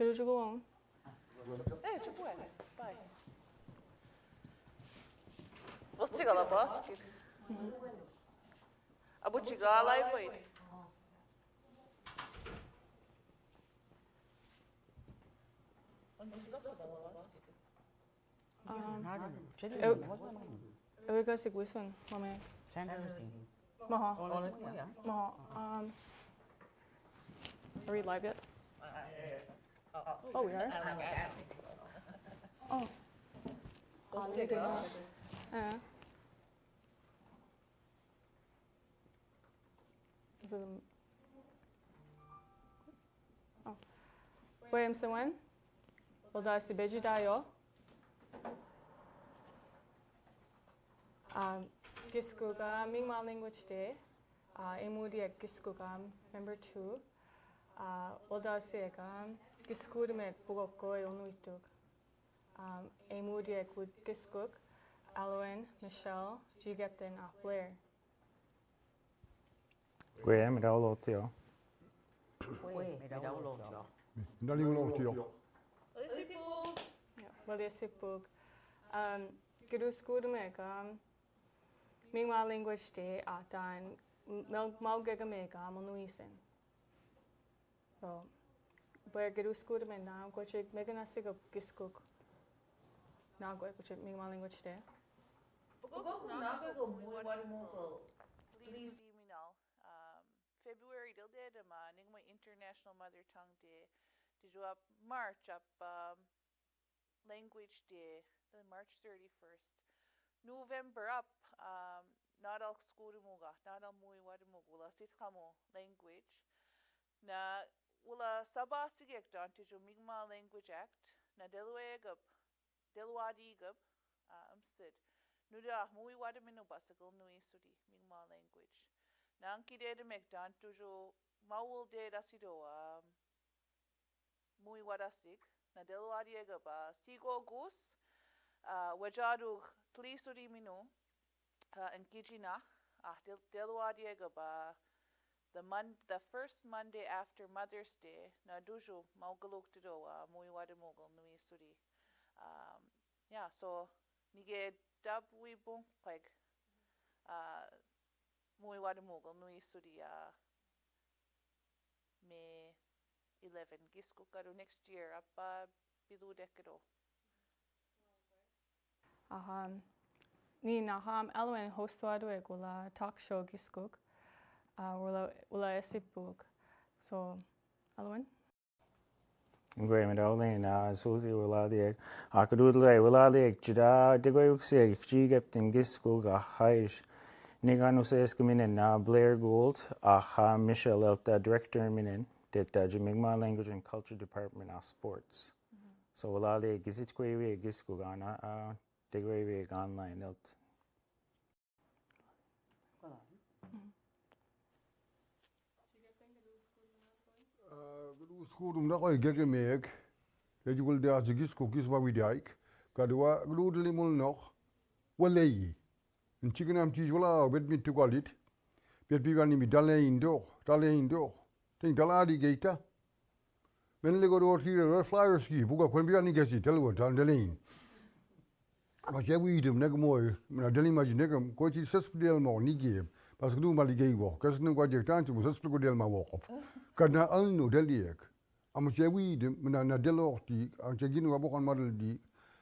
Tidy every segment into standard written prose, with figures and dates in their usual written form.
Quero jogar um. tipo vai. Você gala basket. Abu chiga live wait. Eu vou seguir isso, mamãe. Maha. Maha. Are we live yet? Oh, we are? Oh. Is it oh. Wait, so when? Well, that's the beji dayo. Giskuga Mingma language day. Emudia Giskuga member 2. Oda Sega Giskudimet Bugoko Ilnuituk. Emudia Gud Giskuk, Aloen, Michelle, Gigapten Blair. Gwe mi daw lo tio. Dali lo tio. Well, yes, Sipug. Guru Skudimek, Mingma language day at an Malgagamega, Monuisen. So, where Guru Skudimek now, Coaching Meganasig of Giskuk. Now go to Mingma language day. Please me now. February dil de ma ningma International Mother Tongue Day. Did you up March up Language Day, March 31st. November up not all school muga, not all muy wadimugula sit kamo language. Na ula saba sigek don to Migma Language Act. Na deluegab Delwadigab sid. Nuda muy wadamino basagal nui sudi Migma language. Na anki de mekdan tujo mawul de dasido muy wadasig. Na delwadiegab sigo gus wajadu tlisudi minu enkijina delwadiegab the first Monday after Mother's Day na dujo mawgaluk tido muy wadamugal nui sudi. Yeah, so nige dab we bunk peg muy wadamugal nui sudi May 11 gisku kadu next year up bilu dekado. Ni naham Aloen hostwadwe gula talk show giskuk. Ula esipuk. So Aloen? Gwe mi daw lin Susie wala dieg. Akadudle wala dieg jida digwe uksig Gigapten gisku ga haish. Niganu ses kuminen Blair Gould Michelle Elta director minen that Jamigma Language and Culture Department of Sports. So wala dieg gisit kwewe gisku gana digwe online elt. School na koy gege meek. Dat je wil de als gis kokis wat we dijk. Kadwa gludeli mul nog. Walei. En chicken am cheese wala bet mit to galit. Bet bigan ni dale indo. Think daladi geita. Men le go door hier flyers ski. Buga kon bigan ni gesi telwo dan dalein. Maar jij weet hem net mooi. Maar dat alleen maar je nekem. Kooi je 6 deel maar niet geven. Pas genoeg maar die geven wel. Kas nu wat je taantje moet 6 deel maar wel op. Kan na al nu dat leek. Amos jij weet hem. Maar na deel ook die. Als je ginu abok aan model die.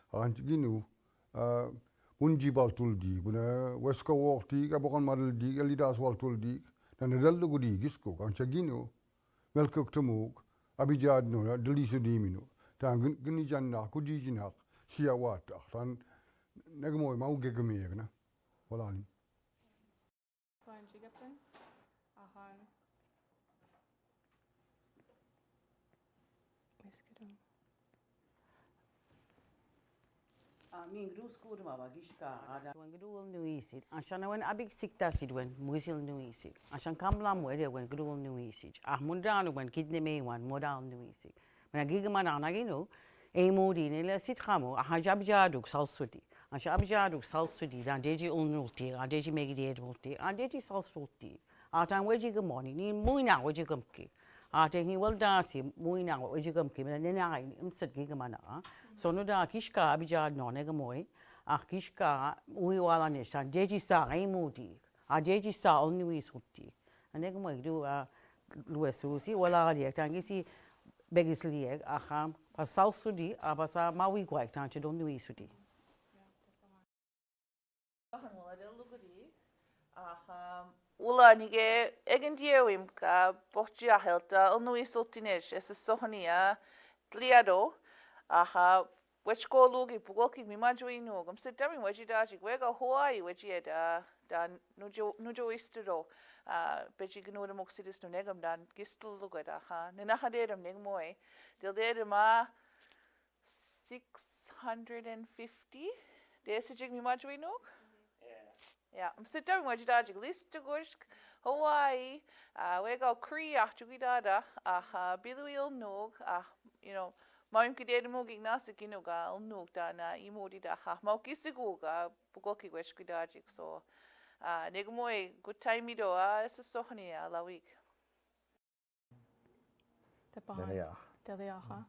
Als je ginu. Unjibal tul die. Buna Wesko ook die. Abok aan model die. Elidas wal tul die. Dan de deel ook die gisko. Als je ginu. Melk ook te moog. Abijad no. Delise die mino. Dan genijan na. Kujijin hak. Sia wat. Dan. Nega mooi, maar ook gege meer, ne? Voilà. Fine, Gigapten. Min gru school baba gishka ada wen gru nu isit ashan wen abik sikta sid wen musil nu isit ashan kamlam wede wen gru nu isit mundan wen kidne me wan modal nu isit men gigman anagino emodi ne le sit khamo hajab jaduk salsudi ashan jaduk salsudi dan deji ulnulti deji megidi edulti deji salsudi atan weji good morning ni muina weji gumki Tengi wel dasi mui na o jigam ki na na ai imsat gi gamana. So no da kishka abija no ne gamoi. Kishka ui wala ne san jeji sa ai mudi. Jeji sa on nui sutti. Ne gamoi du luesusi wala dia tangisi begis lieg pasal sudi abasa mawi gwai tanche don nui sudi. Ula nige egen diewim ka bochia helta nui sutinesh es sohnia tliado which go lugi bugoki mi majui no gam sit dami waji daji wega Hawaii waji da nujo istudo beji gnu de moxidis no negam dan gistul lugada nina hadedam negmoi del dedema 650 desijig mi majui no yeah sit dami waji daji list to gush Hawaii wega Korea chugidada biluil nog you know Maim kidede mo gignasa kinuga ulnugda na imodi da mau kisiguga bugoki weshkidajik so negmoy good time ido esa sohni la week. Deliacha.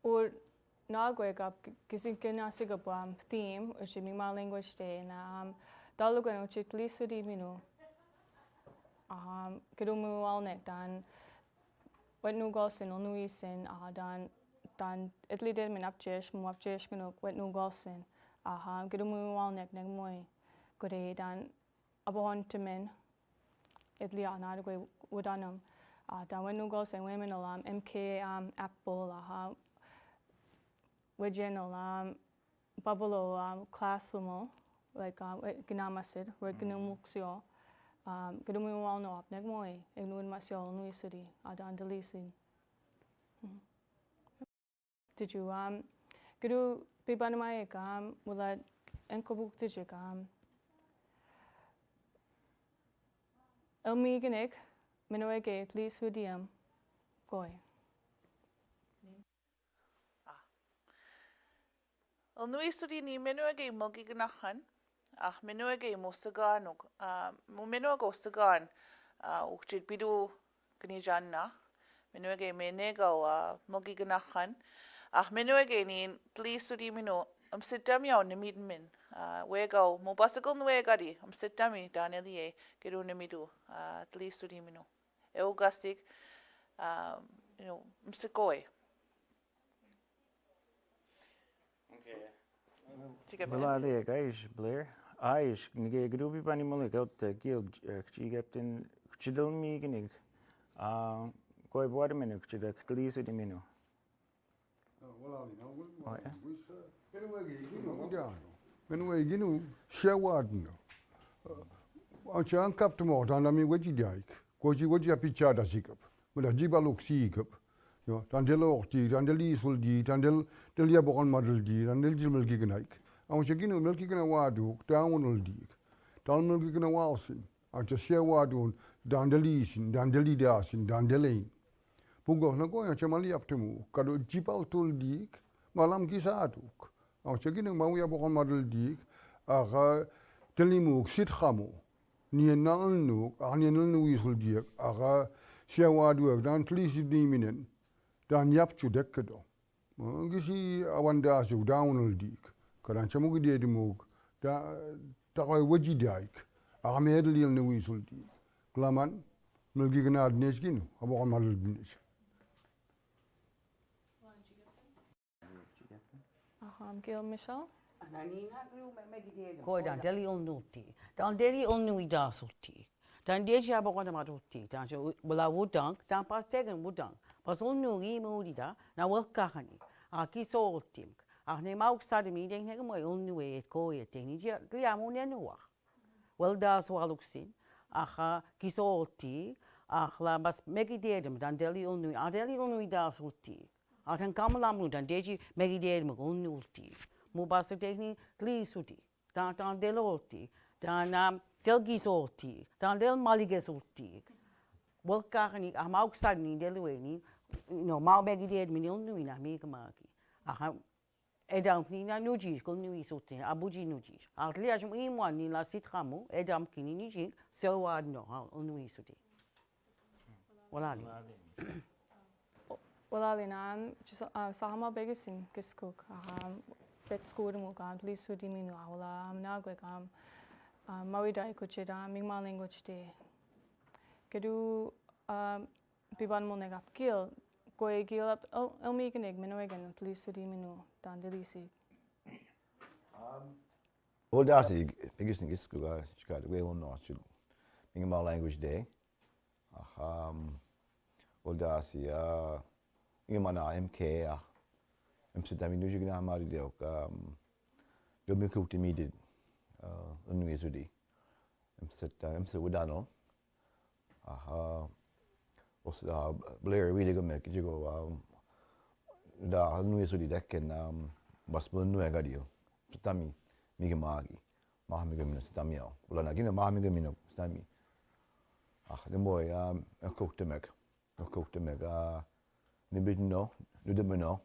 Or nagwega kisi kinasiga bam theme uchi mima language day na dalugan uchi tlisudi minu. Kidumu alnek dan wet nu golsin on nu isin dan itli der min apjesh mu apjesh kano wet nu golsin gidu mu walnek neg moi gode dan abon timin itli anad gwe udanum dan wet nu golsin women alam mk apple wajen alam babalo classroom like ginamasid we ginamuksio Gidu mo wal no ap neg moi ignuin masyo nui sudi adan delisin. Did you gidu bibanamay wala enkobuk dijik elmiganik minawege at least hudiam goy. Nui sudi ni minawege mogignahan menuege mosagan menuego sagan uchid bidu gnijanna menuege menego mogignahan menuege ni tlisudi minu sidam yaw nimidmin wego mobasagal nuegadi sidami danelie gedu nimidu tlisudi minu eugastic you know msikoi Bela de guys Blair Aish nige grubi pani molik out gil chigaptin chidel mi ginig koi bormen chida ktlisu di minu Menwe ginu shawadno Anche kap mo dan mi weji daik koji weji apicha da sikap mula jibaluk sikap yo dan delo orti dan deli suldi dan del ya bokon madel di dan del jilmel gignaik Anche ginu melki gina wadu taunul dik dan melki gina walsin anche shawadu dan delisin dan delidasin dan delein Pugo na ko anche mali aptemu kado jibal tul dik malam kisaduk Anche ginu mau ya bokon madel dik aga telimuk sit khamo Nien nalnuk, nien nalnu isul diek, aga shawadu dan tlisi diminen, dan yapchu dekkedo. Gisi awanda su downul dik, kadan chamugi de mug, da koi waji daik, aga medel yel nu isul dik. Klaman, melgi gnad nesginu, abo kamal dinesh. Gil Michelle? Koi dan deli on nuti. Dan deli on nui da suti. Dan deji abo kona matuti. Dan so wala wudang. Dan pas tegen wudang. Pas on nui moodi da. Na welka hani. Aki so tim. Ne mauk sademi deng hega moi on nui et koi et deng. Gria mo nenua. Wel da so aluksin. Kiso ti. La bas megi dedem dan deli on nui. Deli on nui da suti. Dan kamalamu dan deji megi dedem on nui. Mubasa tekni tlisuti, dan deloti, dan delgisoti, dan del maligesoti. Welkani amauksani delueni, no mau begi de minil nuina megamaki. Edam kina nuji kol nui sotin, abuji nuji. Atliajum imwan ni la sitramu, edam kini niji, so no nui soti. Wala li. Wala li na sama begisin giskuk bet school mo kam please wudi minu wala na gwe kam mawida ikuchida mingma language de kedu piban mo negap gil goy gil up elmi genig minoegan please wudi minu dan delisi Oldasi biggest giskuk ska de go no chu mingma language de oldasi Imana MK Amsterdam nu gina mari de ook do mi cooked immediate nu is udi Amsterdam udano os da Blair really go make go da nu is udi dekken bas mo nu gadio stami mi magi ma mi gmin stamio wala na gina ma mi gmin stami de mooi cooked meg Nibidno, Nudimino,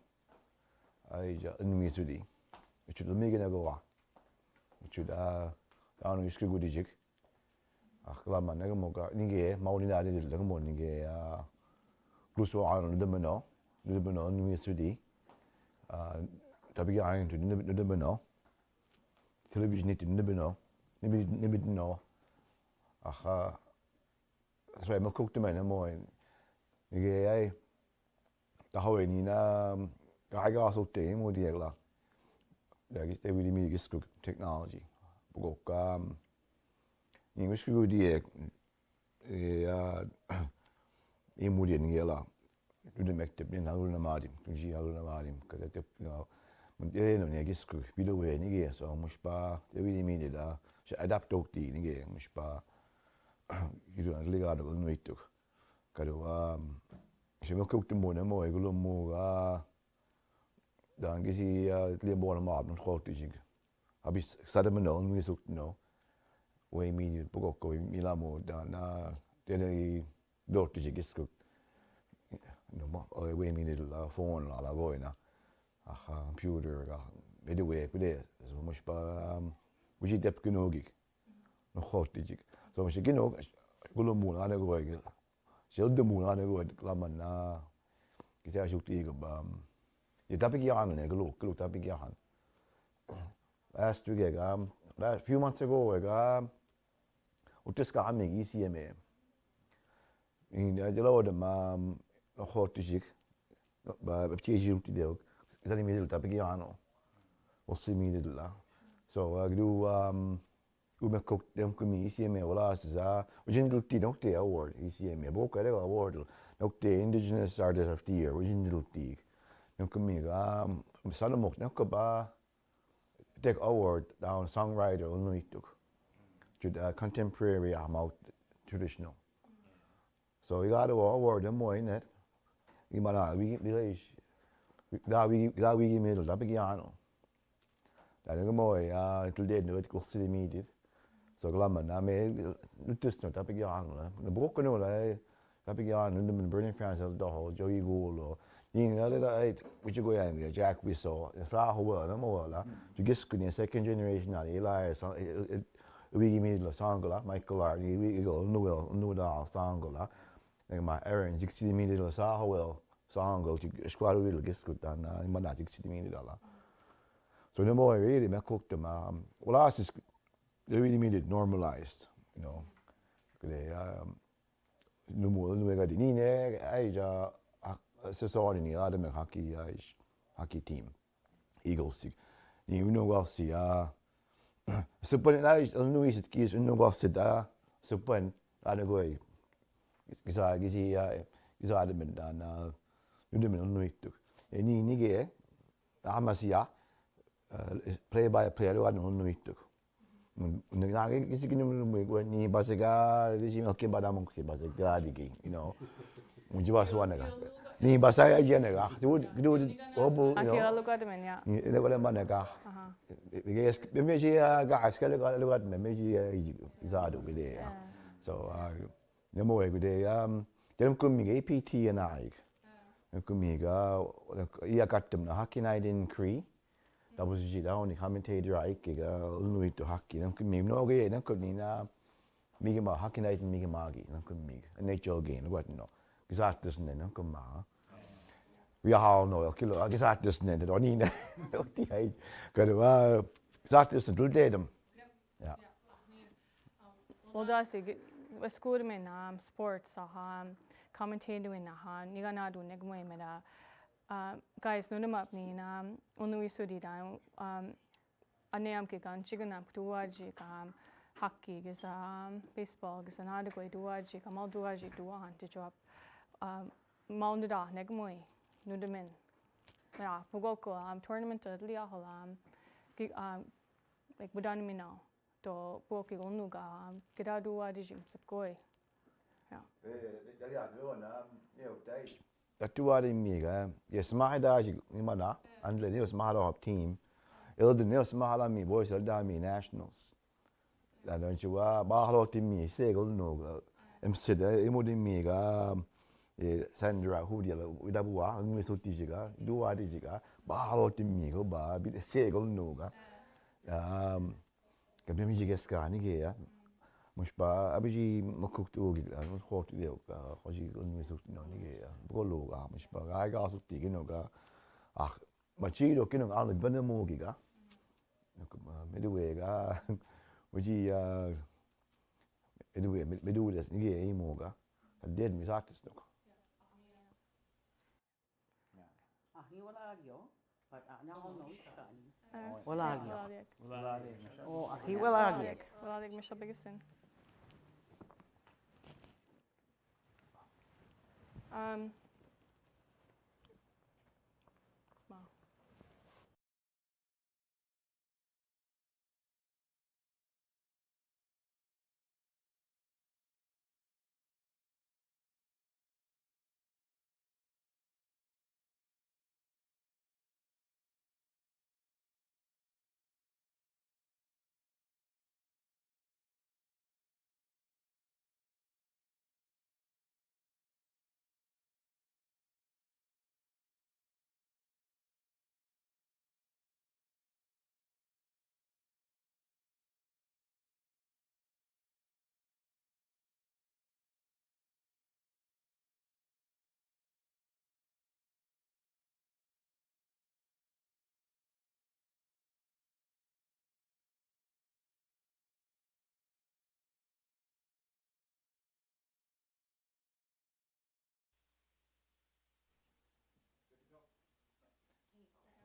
I just udi. It should make it go. It should down in school digit. Aklama Nagamoga, Nige, Maudina did the morning, Luso on Nudimino, Nudimino, Tabi iron to Nudimino, television need to Nibidno. Aha, so I'm a cook to man more. Nige, ta hoi ni na ga ga so te mo di la da gi te wi mi gi scoop technology bo ka ni mi scoop di mo di ni la du de mektep ni na lu na madim tu ji halu na madim ka te no mun de no ni gi scoop bi do we ni gi so mush pa te wi mi de da se adapt ook di ni gi mush pa gi do na liga do no itu ka do je me kookte mooi mooi gulo moga dan gisi le bon ma no groot is ik habis sada me no mi zoekt no we mi poco ko mi la mo dan de dort is ik skook no ma we mi de phone la goina computer ga be de we be so moes pa we je dep genoeg no groot is ik so moes ik genoeg gulo mo na go ik Sel de moon aan go klaman na kisa shoot ego je tapik yan ne gelo tapik yan last week last few months ago utiska ami ECMA in de lo de no hot is ba ptiji ut de zali mi de tapik yan o simi de la so we me cook dem kumi ECMA wala sa ujin ti nok te award ECMA bo ka de award nok te indigenous artist of the year ujin ti nok kumi ga sana mok nok ba take award down songwriter no ituk to contemporary about traditional so we got award dem mo in it we mana we middle da piano da ne mo til det no et kurs i midit so glad na me just no tapig yan no broken no la tapig yan no the burning fans of the whole Joey Gould or you know that we should go and Jack we saw sa ho no mo la to get good second generation na Eli so we give me the song la Michael R we go no da song la like my Aaron 60 minutes la sa ho song go to squad will get good dan man na 60 minutes la so no more really me cook them well is they really made it normalized, you know. They no more no ga di ni ne ai ja se so ni la de me hockey team Eagles ni no wel si so pen na no is it kis no wel sit da so pen ana go gisa de men dan no de men no itu ni ge amasia play by play lo no itu nagi kisi kini mo ni basega disi melke badamong si basega digi you know munji baswa naga ni basaya aja naga du obo you know akira lugar de men ya ni le wala managa yes bemeji ga askale ga lugar na meji izado gede so ne mo gede dem kummi APT and I kummi ga iya katem na hockey night in Cree that was the only commentator I could only to hockey. Them could me no game. Them could me na me ma hockey night and me magi. Them could me a nature game. What no. gesagt nennen kom maar we haal no kilo gesagt nennen dat niet die hij kan wel gesagt dul dedem ja Well, that's it. School me na sports commentator na niga na do neg mo mera guys no map ni na unu isudi da aneam ke kan chiganam tuaji kam hockey gis baseball gis na de go tuaji kam al tuaji tuan to job maund da neg mo no de men ya pugoko tournament lia holam like budan mi now to poki unu ga kira dua di jim sepkoi ja dat tu var mega je smaak daar je maar na en le neus maar op team el de neus maar mi boys el daar mi nationals dan dan je wa ba halo team mi segel no mcd emo de mega Sandra hoe die we dat boa nu so ti jiga dua di jiga ba halo team mi go ba bi segel no ga قبل ما يجي قسكاني كيا مش با أبيجي مكوك توجي أنا خوت ديو خشي أني مسوت نوني كيا بقوله مش با غاي قاصد تيجي نوكا ما تشيلو كنا على بنا موجي كا مدوي كا وجي مدوي ده نيجي أي موجا الديد مساعدس نوكا هي ولا أجيو أنا هون ولا أجيو أو أخي ولا أجيو ولا ديك مش بيجسن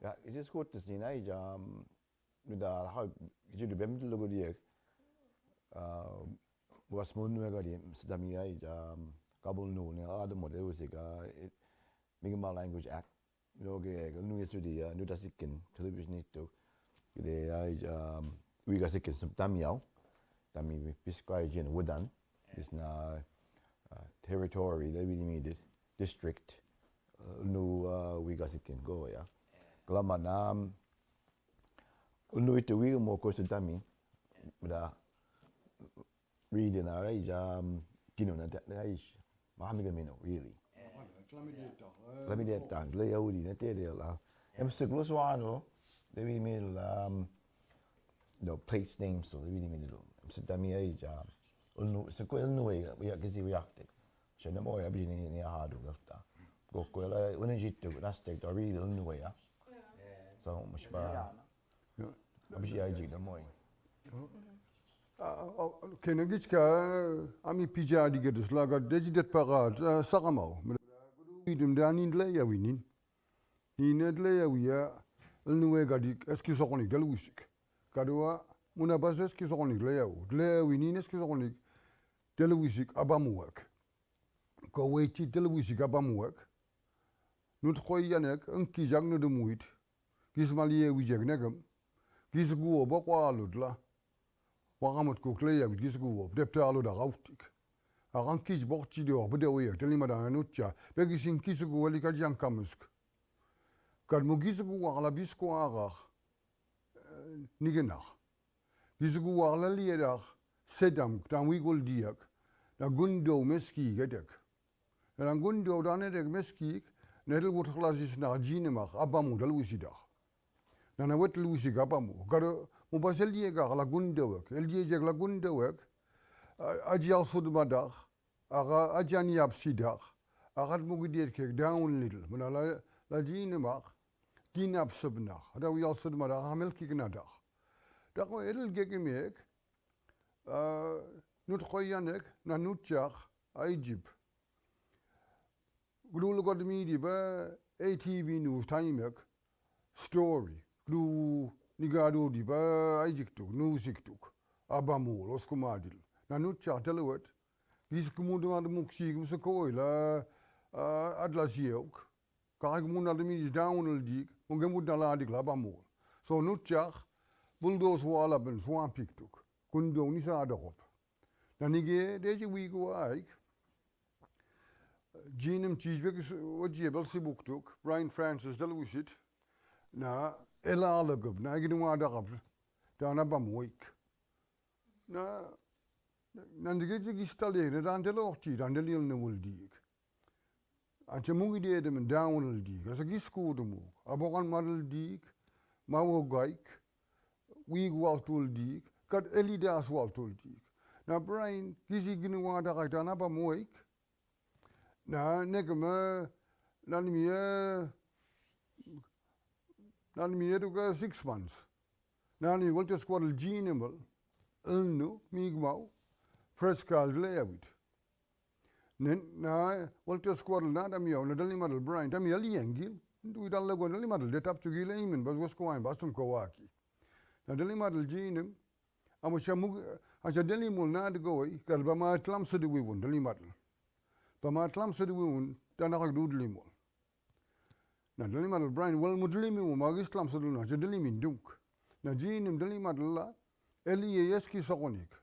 Ja, het is goed te zien, hè. Met daar hou je de bemd logo die was mooi nu die sedami hè, kabel nu ne, ada model was ik Mi'kmaq Language Act, logo nu is die nu dat ik in televisie niet toch, die we gaan zeker sedami jou, dan mi prescribe je wodan, is na territory, dat we niet district, nu we gaan zeker go ja. Kelama nam unu itu wi mo ko sedami da reading ara kino na da is mahamiga mino really let me get down le yaudi na te de la em seglo swano de wi mil no place names so de wi mil sedami ai unu se ko unu we ya kizi we akte shena mo ya bi ni ha do da ko la unu jitto na stek da read unu we ya so مش بقى مش يجي ده موي كنجيك أمي بيجا دي كده سلاقة دجدت بقى سقماو يدم دانين لا يوينين نين لا يويا النوى قديك اسكي سقوني دلويسك كدوا منا بس اسكي سقوني لا يوينين اسكي سقوني دلويسك أباموك كويتي دلويسك أباموك نتخوي يانك انكي جاك ندمويت gis malie wijek negam gis guo ba kwalud la wagamot ko kleya gis guo depta alu da gautik agan kis bokchi de ob de we teli mada nutcha be gisin kis guo li kajan kamusk kad mo gis guo ala bisko aga nigenach gis guo ala liedach sedam tan wi gol diak da gundo meski gedek dan gundo dan edek meski nedel wordt glasis na jinemach abamu dal wisidach nana wet luisi gapamu garo mo basel die ga la gundewek el die jeg la gundewek aji al sud madag aga ajani absidag agat mugi diet kek down little mana la jine mak kinap subnach da wi al sud mara hamel kiknadach da ko edel gegemek nut khoyanek na nutjach Egypt gdul god midi ba ATV news timek story gdu nigado di ba Egypt newsiktuk abamul oskumadil na nutjach telewet gis kumudu ad muksi gumse koila adlasiok kag mun ad mi down dik ungem mud na ladik labamul so nutjach bulldoze wala ben swan piktuk kundo ni sa adop na nige deze wi go aik Jeanum cheesebek wajibel sibuktuk Brian Francis delusit na ela alagub na gidu wa dagab da na bamoik na nandige gistale na dan delorti dan delil ne wuldik ante mungi de dem downal dik as giskudu mu abogan madal dik mawo gaik wi gwaltul dik kad elidas waltul dik na Brian gizi ginu wa daga da na bamoik na negema nan miye duga 6 months nani wolte squadal genemal elnu migmau Frescal leawit nen na wolte squadal na da miyo na dali madal Brian da miyo liengil ndu dal go dali madal de tap chugile imen bas was ko bastum ko waki na dali madal genem amo shamu aja dali mul na de goy kalba ma tlam sudu wi won dali madal ba ma tlam sudu wi won da na ko dudli mul na dali madal Brian wel mudli mi mo magis tlam sudu na ja dali min dunk na genem dali madal la eli yeski sokonik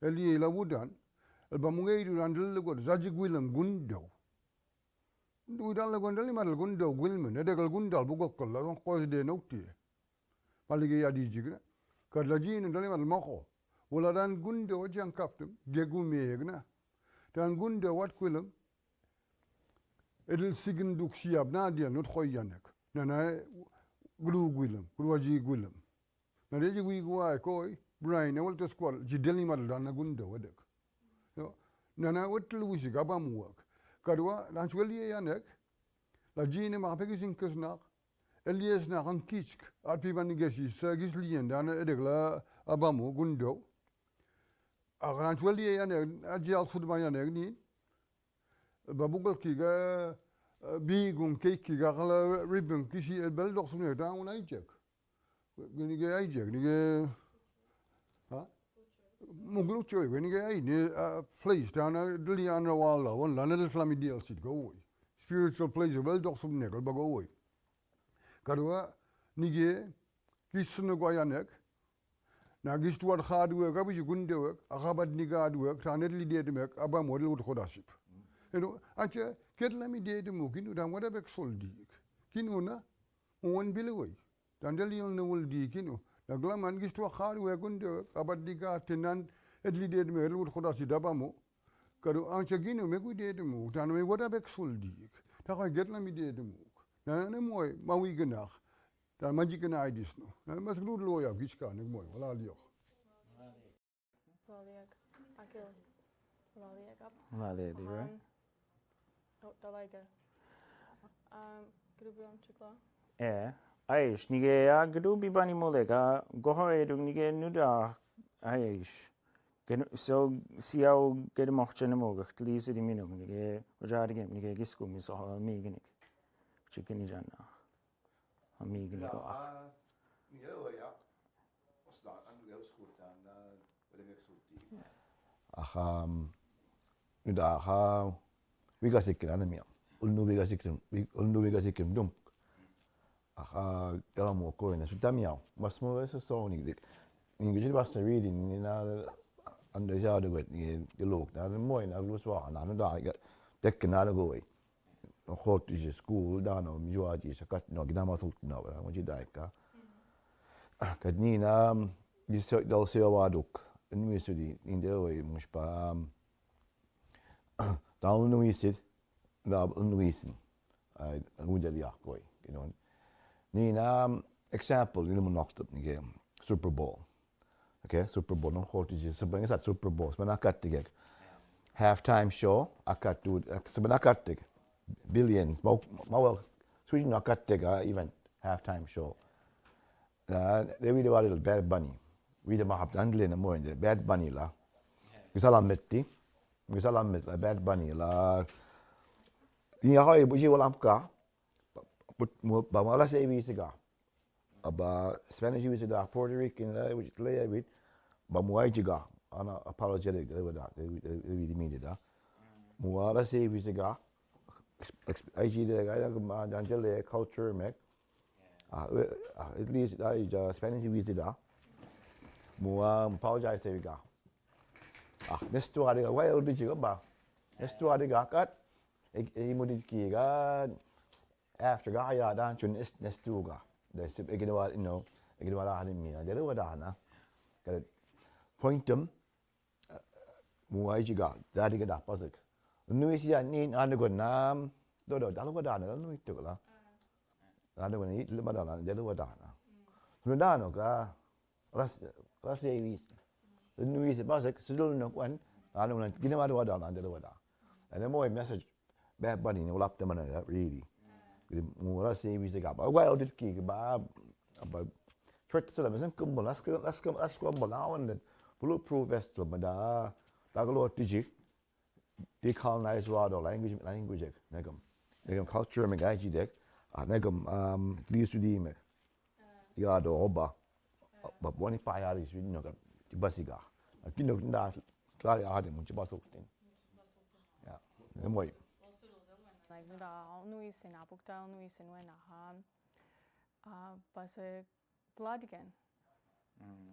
eli la wudan el bamungay du randel go zaji gwilem gundo du dal go dali madal gundo gwilmen ne degal gundal bu gokkol la ko de nokti palige ya di jigra kad la jin dali madal mako wala dan gundo jan kaptum gegu meegna dan gundo wat kwilem edel sigin duk siab na dia not khoyanek na glu gwilem gluwaji gwilem na deji wi gwa koy Brian ne wolto squad ji deli madal dan na gundo wedek nana wetel wisi gaba muwak kadwa dan chweli yanek la jine ma pegi sin kusnak elies na kan kisk alpi van gesi sagis lien dan edek la abamu gundo agran chweli yanek ajial sudma yanek ni babugol kiga bigum keki ga kala ribbon kisi el bel dox ne dan un ajek gni ge ajek ni ge muglucho when you get ni place down dili an wala one la na slami deal sit go away spiritual place well doch sum negal ba go away kadwa ni ge kisnu go yanek na gist wat khadu ga bi gunde wek akhabat ni gadu wek tanet li de mek aba model wut khodasip eno ache ket lami de de mu kinu dan wada bek soldi kinu na won bilaway dan dali on wol di kinu na glaman gist wa khadu we gunde abad diga tenan edli de me wut khodasi dabamo kadu anche ginu me ku de mu tan me wada bek soldi ta ko get lami de mu na ne moy ma wi genach dan manji gena idis no na mas glu lo ya giska ne moy wala liyo Laliak. Akil. Laliak up. Laliak di right? Oh, dalaga. Grubion chikla. Aish nige ya grubi bani molega goho edung nige nuda aish so siau gede mochene mogach lise di minung nige ojarige nige gisku mi so migenik chikini janna migenik ja start an du school dan ach nuda ha wiga sikkin anemia ulnu wiga sikkin dum kala mo ko ina sutamia mas mo eso so ni ngi bas reading ni na ande ja de wet ni de lok na mo ina lu swa na no da ga tek na go we no hot is school da no mi jo aji sakat no gina ma sut no ba mo ji da ka kad ni na di so dal se wa duk ni so di in de we mus pa da no wi sit da no wi sin ai nu de ya ko you know ni na example ni mo knocked up ni game Super Bowl okay Super Bowl no hot is so bang sa Super Bowl so na kat tig half time show akat tu so na kat tig billions. Mau Sweden har kat tega event halftime show. Det vi det var det Bad Bunny. Vi det har haft andelen av morgen det Bad Bunny la. Vi salam metti. Vi salam met la Bad Bunny la. Ni har ju buji walam ka. Ba mala se vi siga. Aba Spanish vi siga Puerto Rican la which lay with. Ba muai jiga. Ana apologetic over that. They really mean it. Muala se vi siga. I see the guy until the culture make. At least I Spanish visit mua apologize to ga next to adiga why old did you ba next to adiga kat e modi ki ga after ga ya dan chun next to ga the sip again what you know again what I mean de lo da na got point them mua ji ga da diga da pasik nu isi ni an go nam do da lo da na nu tu la ada mana itu lemah dah, jadi wadah na. Sudah no ka, rasa iwis. Nuis pasal sedul no kan, ada mana gini wadah na, jadi wadah. Ada more message, Bad Bunny ni ulap teman ada really. Jadi mula rasa iwis apa? Why audit ki ba, apa? Short tu lah, macam kumpul, las kumpul lawan dan bulletproof vest tu pada, dah kalau tijik, decolonize wadah language, negam culture mengaji dek. Negam liis di me ya do oba ba boni pa ya ris no kan tibasiga kino nda klari ade mun tibasok tin ya moy like nuda nuisin apukta nuisin when base blood again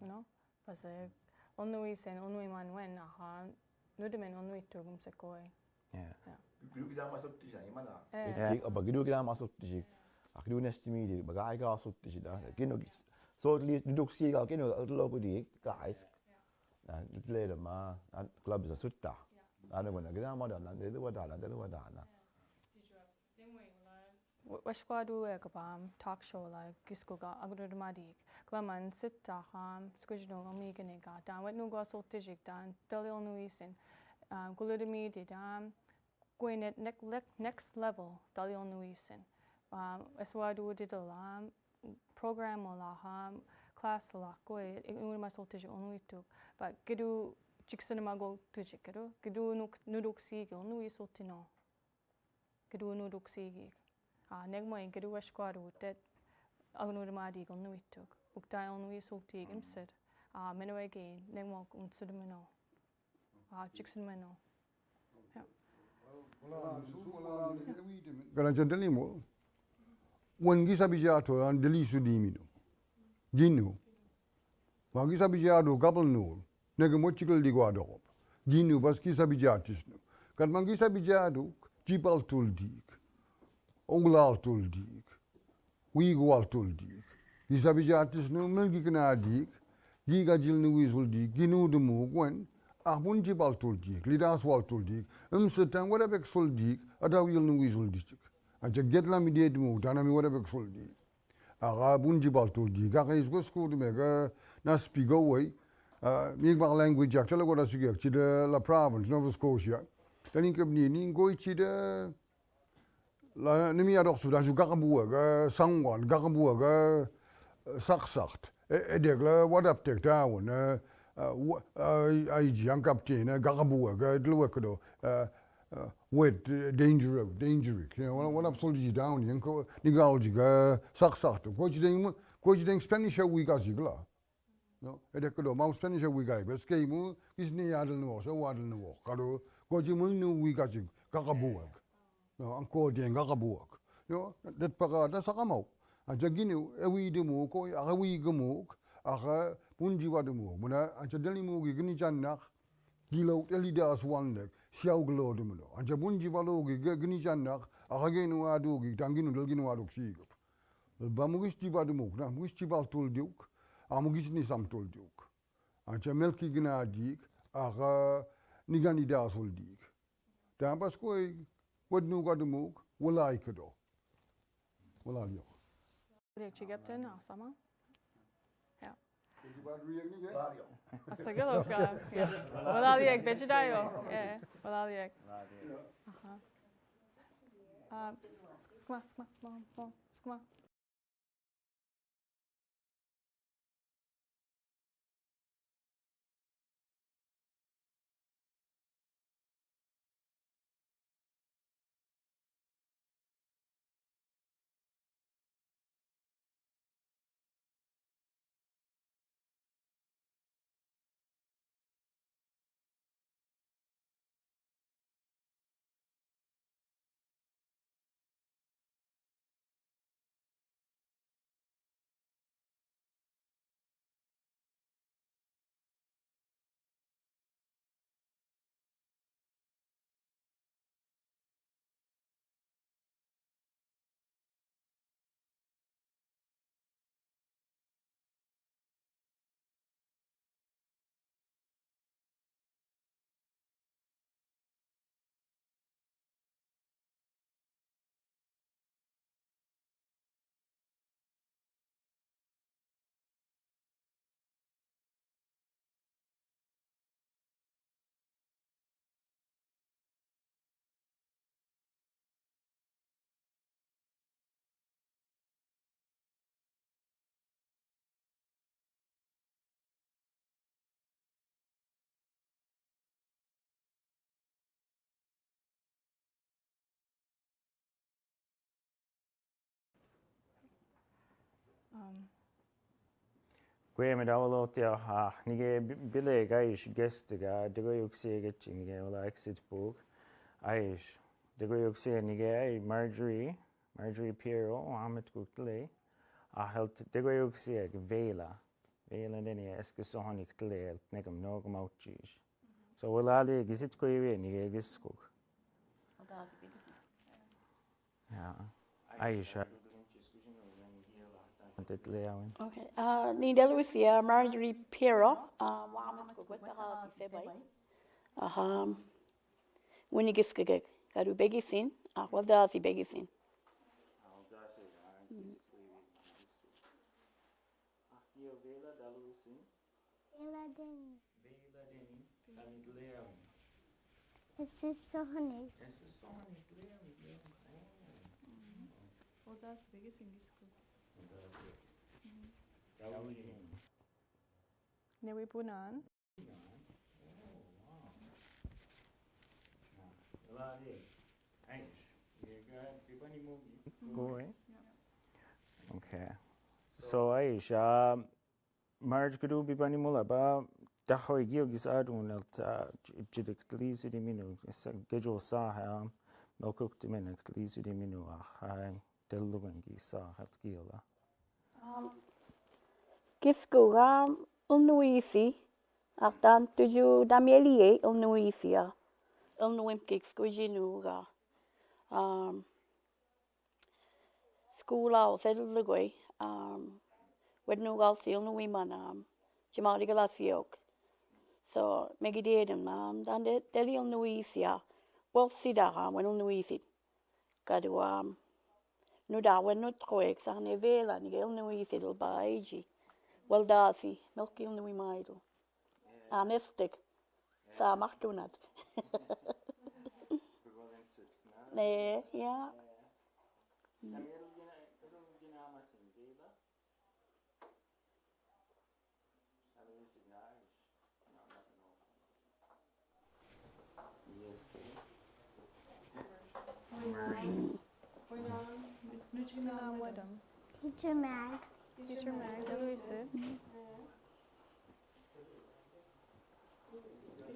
you know base nuisin man when nudemen nuitu gum sekoi Gidu kita masuk di sana mana? Apa gidu kita masuk di sini? Gidu nestimi di, bagai kita masuk di sini dah. Kino so duduk sih kalau kino logo di guys. Nah itu le mah club bisa sudah. Ada mana kita mau dah nanti itu wadah. Washquadu ekapam talk show like giskoga agrodamadik. Klaman sitta skujno amiganega. Dan wet nuga soltijik dan dalil nuisin. Guludami di going at next level dalil nuisin eswadu didal program ola class ola koi ignore my soltij onuitu but gidu chiksanama go tujik gidu nuduk sigi onui soltino gidu nuduk sigi negmo gidu esquadu that agnurmadi onuitu bukta onui solti imsid menowegi negmo unsudumeno chiksanmeno. Kalau jantan ni mo, wangi sabi jatuh an deli sudi mino, ginu, wangi sabi jatuh kapal nur, nega mochikal di gua dok, ginu bas kisah bijatis nu, kan wangi sabi jatuh jipal tul dik, onglal tul dik, wigual tul dik, kisah bijatis nu melgi kena dik, giga jil nu wisul dik, ginu demu gwen. Mun jibal tuldik, lidas wal tuldik, setan whatever soldik, ada wil nu soldik. Aja get la mi de mu, dana mi whatever soldik. Bun jibal tuldik, is go school mega na speak away. Mi ba language jak tala goda sige, ci de la province Nova Scotia. Dan ik heb ni go ci de la nimi adok su da ju gakabu ga sangwan, gakabu ga saksacht. Edek la what up tek down. Ai jiang kapten gagabu ga dlu ko wet dangerous you know what up soldier down yin ko ni galji ga sak ko ji ding Spanish we ga zigla no ede ko ma Spanish we ga bes ke mu is ni adel no so wadel no kado ko ji mu nu we ga zig gagabu no an ko ding gagabu no det para da sakamo a jagini e wi de mu ko a wi gmu a punji wadumu muna ancha delimu gini jannak gilo elida aswandek siau glo dumuno ancha punji walogi gini jannak agenu adugi tanginu delginu aduk sigap bamugis ti wadumu na mugis ti bal tul diuk amugis ni sam tul diuk ancha melki gina dik aga nigani da sul dik tambas koi wadnu wadumu wala ikado wala yo Chigapten sama. Asagalo ka. Wala liek bejidayo. Wala liek. Skma, mom, skma. Gwe dawlo tia ha nige bile gaish guest ga dego yuksi get nige wala exit book aish dego yuksi nige ai Marjorie Piero amet kutle a helt dego yuksi ag vela deni eske sohonik tle negam nogam outchish so wala le gisit ko yewe nige giskuk ja aish Okay. Ni Lucia Marjorie Piero. Waman ko kwenta si Sebay. Wini giskagek. Kadu begisin. Wada si begisin. Vela Deni. Esse é Sonic. Odas begisin gisku. Newi punan. Okay. So Aish, Marge kudu bibani mula ba dahoy gil gisadun at jidik tlizu di minu gejo saha melkuk di minu tlizu di minu delugan gisa hat gila. Gisku Ilnuisi. Dan tuju Damielie Ilnuisia. Ilnuimkik skujinu School Sedlugui. Wednugal seal Nuiman. Jamadi Galasiok. So Megidadum dan Deli Ilnuisia. Well sida when Ilnuisit. Kadu nuda when not troix an evela ni Ilnuisit il baiji. Well dasi milky Ilnui maidel. Anestic. Sa machtunat. Nee, ja. Teacher Mag. Teacher Mag, Luisa.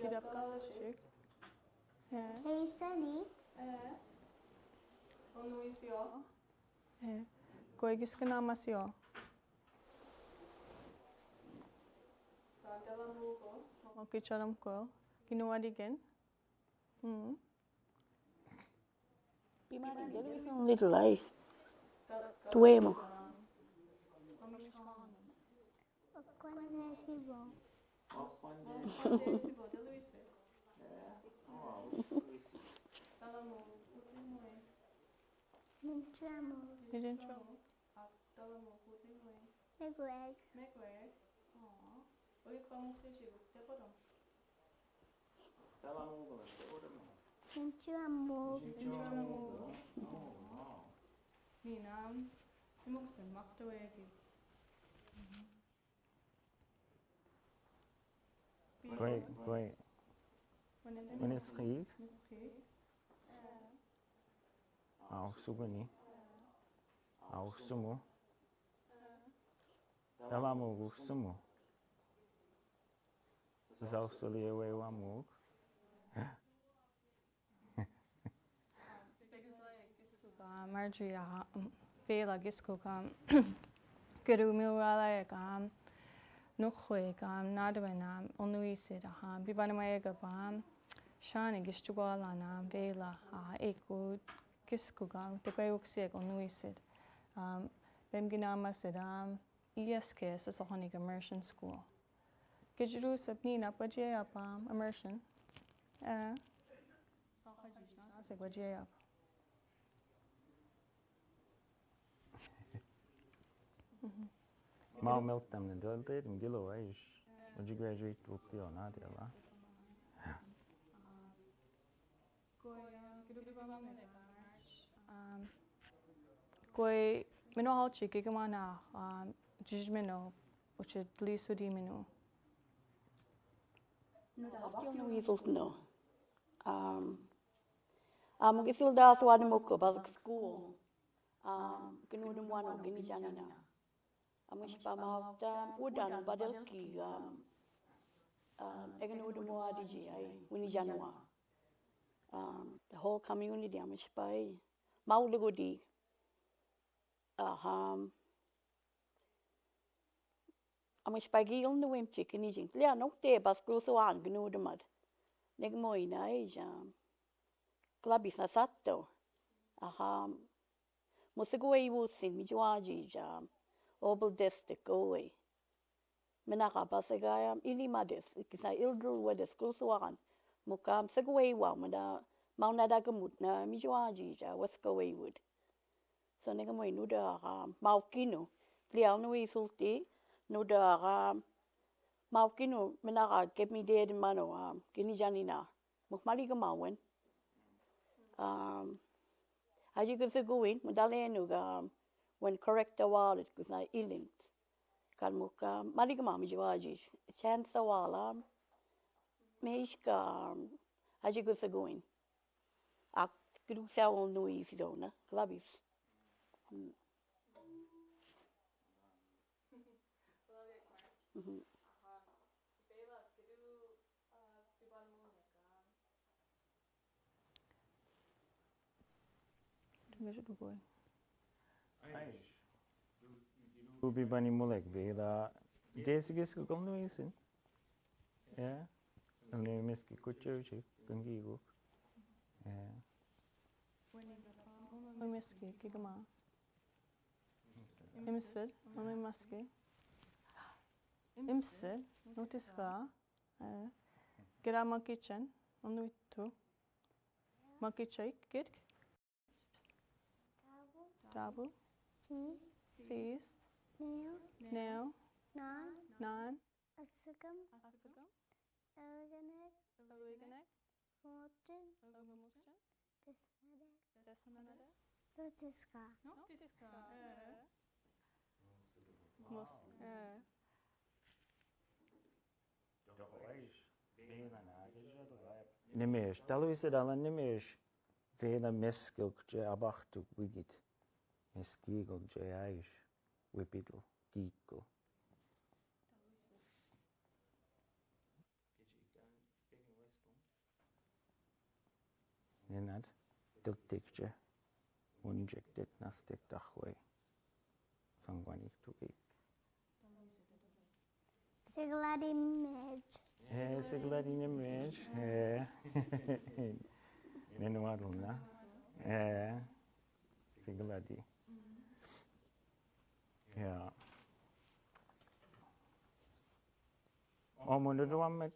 Gidap kalashik. Hey Sunny. Ilnuisio. Goigis Kina'matnewey. Delamugo. Mokichalam ko. Kinuadigen. Little eye. Tuemo. Quanesibo. Nintramo. Megweg. Kina'matnewey. Ninam, Muksen, Machtawegi. Great. When it's Krieg, auch Sugani, auch Sumo. Da war Mug Sumo. Das ist auch so die Way war Mug. Marjorie, Bela Gisco, Guru Milwala, Nukhwe, Nadawinam, Onuisid, Bibanamayagabam, Shani Gistualana, Vela, Eku, Giskuga, the Gayuxieg, Onuisid, Bemginama Sedam, ESK, is a Honig Immersion School. Gijru Sabnina, Bajayap, immersion. Bajayap. Mal milk them and don't let them gillow age. Would you graduate with the or not? Goi mino halchi gigamana judgmento which at least would mino. No. Gisil da swadimoko bas school. Ginudum one or Guinea Janina. Amishpa Mahta Udan Badelki Eganudum Wadiji, Winnie Janua. The whole community Amishpai Maulugudi. Amishpagi on the Wimchick in Egypt. Lea no te bas Glusuan Gnudumad. Negmoina Clubis Nasato. Musagway Wusin Mijuaji Obel Destic go away. Menaka Basagaya Ilimadis, Kisa Ildil Wedes Glusuan. Mukam Sagway Wamada Maunadagamutna Mijuaji West go wood. So Negamoy Nuda Maukino. Lianui Sulti. Nuda Maukino Menaka get me dead in Mano, Ginijanina, Mukmaligamawen. As you can go in, Mudalenuga, when correct the wallet, because I illint. Kalmuka, Maligama Mijuaji, chance the wall, Meshka, as you go in. I could sell no easy donor, clubbies. Ubi Bunny Mulek Vela. Desigis Gomnoisin. Yeah. And they miss Kuchochi, Gungigo. Yeah. Miski, Gigama. Imsid, only Musky. Imsid, notice get out my kitchen, only two. Monkey shake, get. Tabu, seized, nail, non, Asukam. Elganek. Morton. Desnada. Notiska. Nimesh, Taluisa Dalan Nimesh, Vela Meskil Jabachtu Wigit, Meskigel Jaish, Whipittle, Geekle. Nenad, Diltikje, Unjected Nastic Dachway, Sangwanik to Geek. Sigladi Midge. Sigladi Nimesh, Nenuaduna, Sigladi. Yeah. Omunduamet.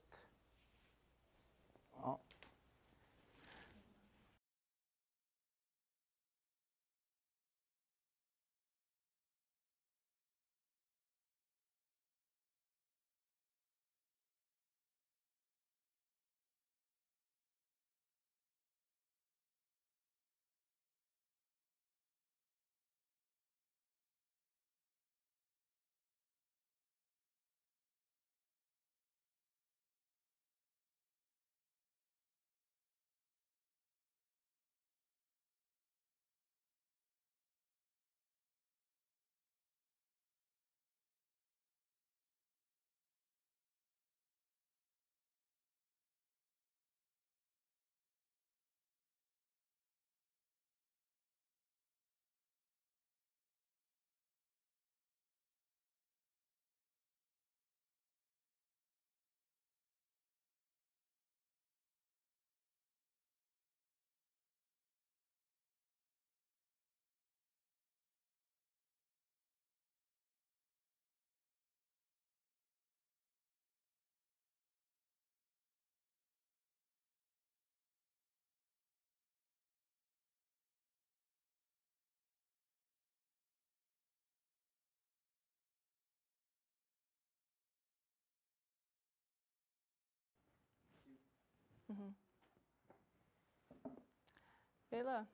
Bella,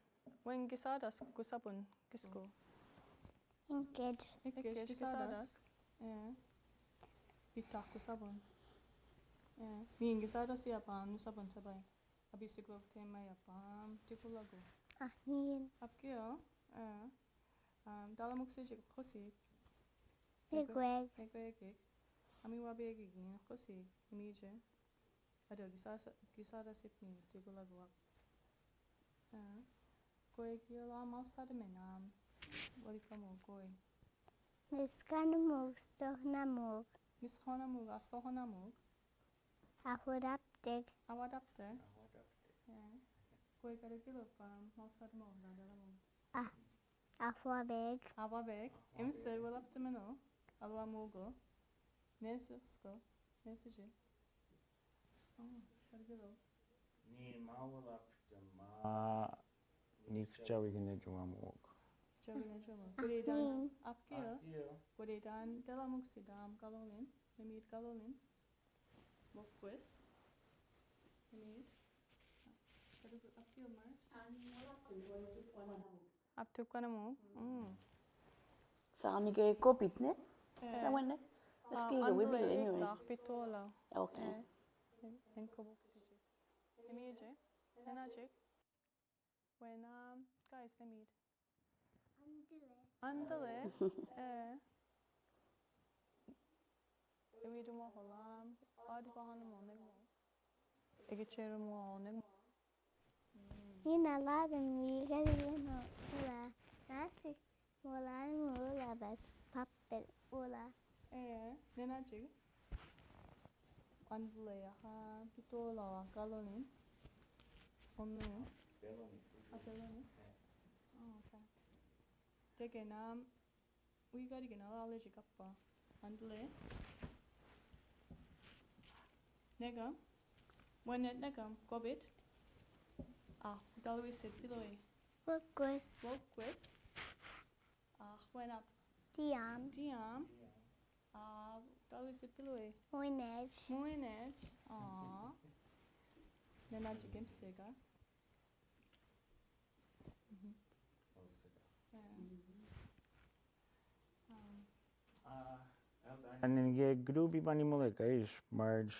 when gisadas gusabun gisku. Engage. Ikkish gisadas. Bitak gusabun. Min gisadas yapan nusabun sabay. Abisiglog tema yapan tikulago. Ahin. Apkio. Dalamuk sijik khosik. Bigweg. Egwegik. Ami wabegik ni khosik. Imije. Ado gisadas ipni tikulago. Goy gila masada menam. Warikamo goy. Miskanamug. Stohnamug. Mishonamug, astohonamug. Ahuraptig. Awadapte. Goy karagilopam, masada mo, nadalamug. Ahwabeg. Awabeg. Imse walapte meno. Alwamugo. Nesusko. Nesuje. Karagilop. Ni mawala ma nikchawi gine jumamuk. Jogine jolo. Gudedan apkio. Gudedan dalamug sidam galolin. Nemid galolin. Mokwis. Nemid. Apkio mar. Aptukanamu. Saan je kopit, ne? Sa wenne? Misschien we willen anyway. Dag pitola. Okay. En kobuk. Nemidje. Enajik. When guys nemid. Andale. We do more holam. Advahan mo negmo. Egicheru mo negmo. Nina laden vigelino. Ula. Nasi. Ula mula bas papel. Ula. Nenajik. Andale ha pitola galolin. Onu. Apeloni. Oh, okay. Tegenam. We got to get a allergic up. Andale. Negam. When it negam, gobit. Dalwi sit below. Wokwis. Wokwis. When up. Diam. Diam. Dalwi sit below. Moinej. Moinej. Nenajik imsega. Nige grubi banimulek is marge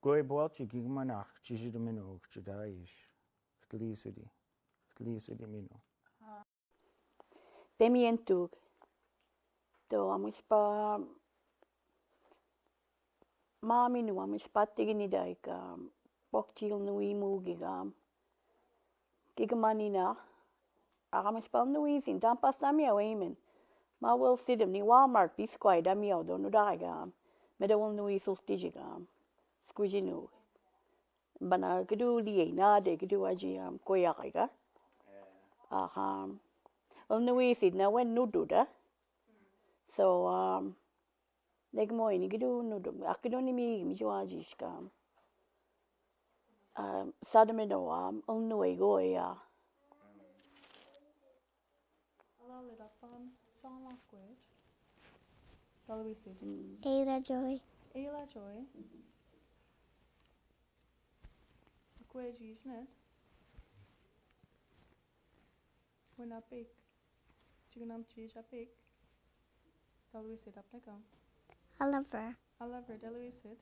goy boalchi gigmanach chijidu mino chidaish ktlisudi mino Pemientug. Do amus pa mami nu amus patigini daik pokchil nui mugigam. Gigamanina. Amus pa nuisin tampas namia weimen. Ma wel sidem ni Walmart biskwai damia do nu daigam. Meda wel nui sultigigam. Squijinu. Bana gedu liye na de gedu aji koyaiga. Wel nuisid na wen nududa. So negmoy ni gedu nudum. Akido ni mi juaji skam. Sadamino nui goya. Lit up song language. Dalwi sit. Ada joy. Ela joy. Kweji isnet. When a pig. Chignam cheese a pig. Dalwi sit up negam. Oliver. Oliver dalwi sit.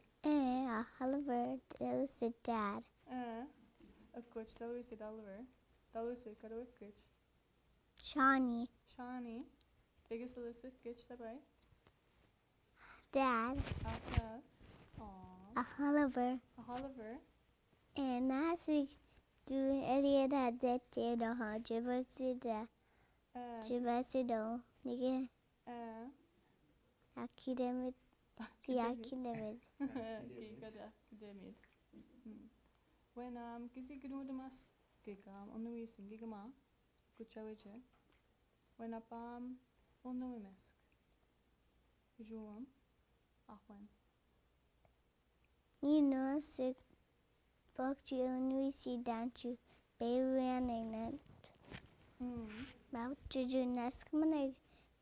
Oliver. Is the dad. A coach dalwi sit Oliver. Dalwi sit kado a coach. Shawnee. Shani. Biggest illicit kitch sabay. Dad. After. Oliver. Oliver. And Nasi do Elliot had that day the hard Jibasida. Jibasido. Nigga. Akidemit. Akidemit. Akidemit. When kisi gnu damas gigam on the weesing gigama. Kuchawiche. When apam on the wimesk. Juam. Ahwen. You know, sick. Pokchi Unuisi Danchu. Bayan it. Mouth Juju Naskamanig.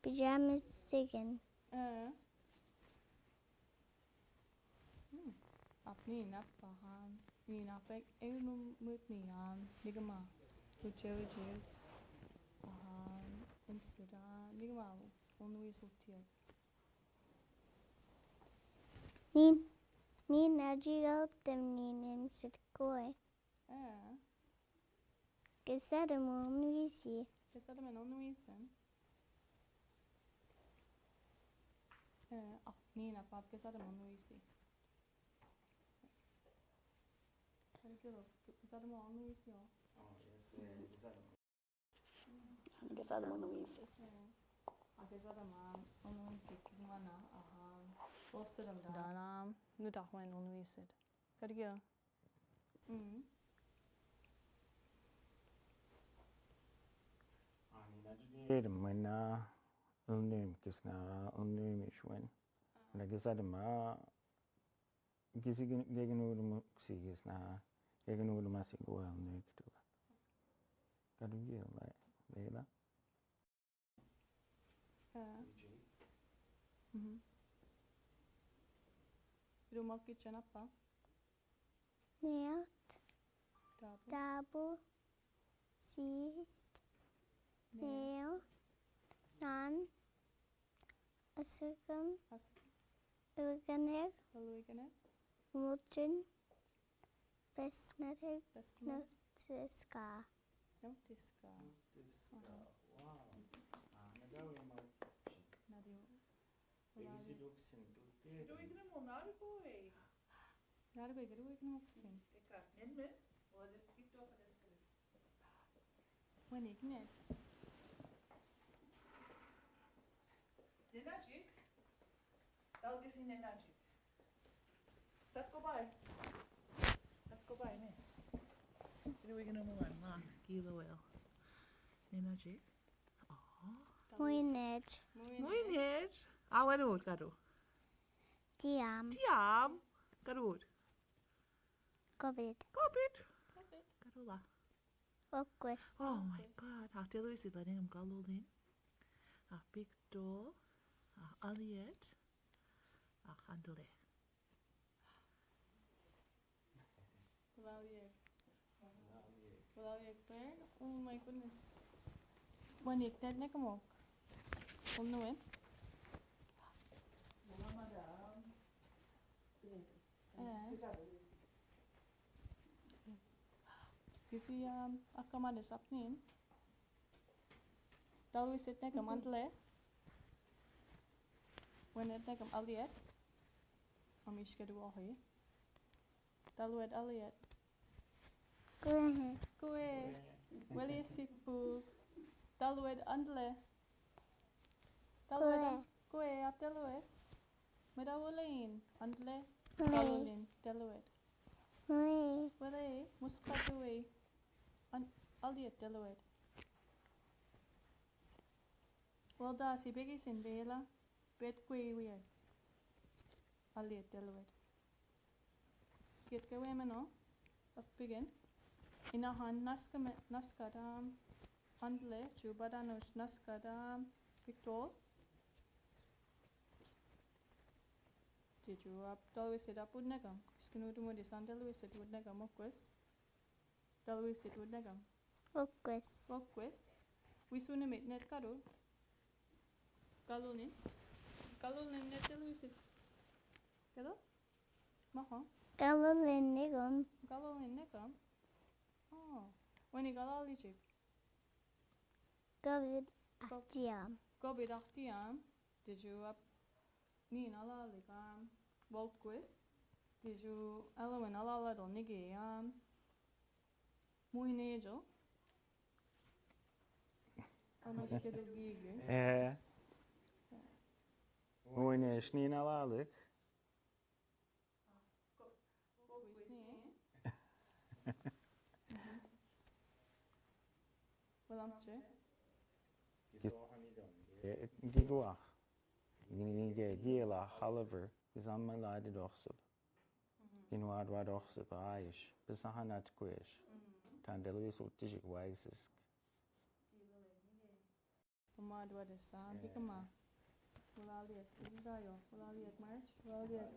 Pajamas siggin. Up Ni napaham. Ni napek. Mut ni nigama. Uchewijig. Umsida. Nigama. Onui sultiak. Ni najigal dem ni nim sitkoi. Gesada mo nuisi. Gesada men onuisen. Ni napap gesada mo onuisi. Gesada mo onuisi. Gesada mo nuisi. Gesada ma onun kikimana. Osidam danam. Nudahwen onuisid. Kadigil. Mana unnim kisna unnimish na gesada ma gisi gegenur sigisna gegenur masigual nektu kadugil Leila Rumah kitchen apa? Neat. Dabu. Seist. Nail. Nan. Asukam. Uganig. Mulchin. Besnadig. Notiska. Notiska. Wow. Doe ik hem al naar de boy. Naar de beker, doe ik nog zien. Ik ga net met. Wat is het toch het is. Wanneer ik net. Nenajik. Dal is in nenajik. Zet ko bij. Zet ko bij, nee. Doe ik hem al aan. Kilo wel. Nenajik. Moinej. Mooi net. Wat doe ik dat? Diam. Tiam. Garud. Gobid. Kopit. Garula. Oquis. Oh my god. Ach, deel is het letting hem galolin. Ach, big doll. Ach, Aliet. Ach, andele. Wel je klaar? Oh my goodness. Wanneer ik net lekker mok. Kom nou in. Kisi akama de sapnin. Dalu sit nek mantle. Wanneer nek aliet. Amishke du ahi. Dalu et aliet. Koe. Weli sipu. Dalu et andle. Dalu koe ap dalu et. Medawulin andle. Dalulin dalu et. Weli muskatui. Aliet dalu et. Wel da si biggie sin bela. Bet koe weer. Aliet dalu et. Get koe meno. Up begin. Inahan naskadam andle chubadanos naskadam pictol. Did you up dalwis it up would negam? Skinudumo de sandalwis it would negam oquis. Dalwis it would negam. Oquis. We soon emit net caro. Galunin. Galunin net dalwis it. Hello? Maha. Galulin nigum. Galunin negam. Oh, when you got all the chip. Gobid diam. Go be dachtiam. Did you up Nina la ligam? Volquis. Did you element alla little nigiam? Muy negel. Amash ke do gige. Moine snina lalik. Belamtje. Gigwach. Gila Oliver is on my lad dorsib. In wad dorsib aish. Besahanat quish. Tandelis utijik wises. Omad wat is sam bikama. Wala liet. Dayo. Wala liet march. Wala liet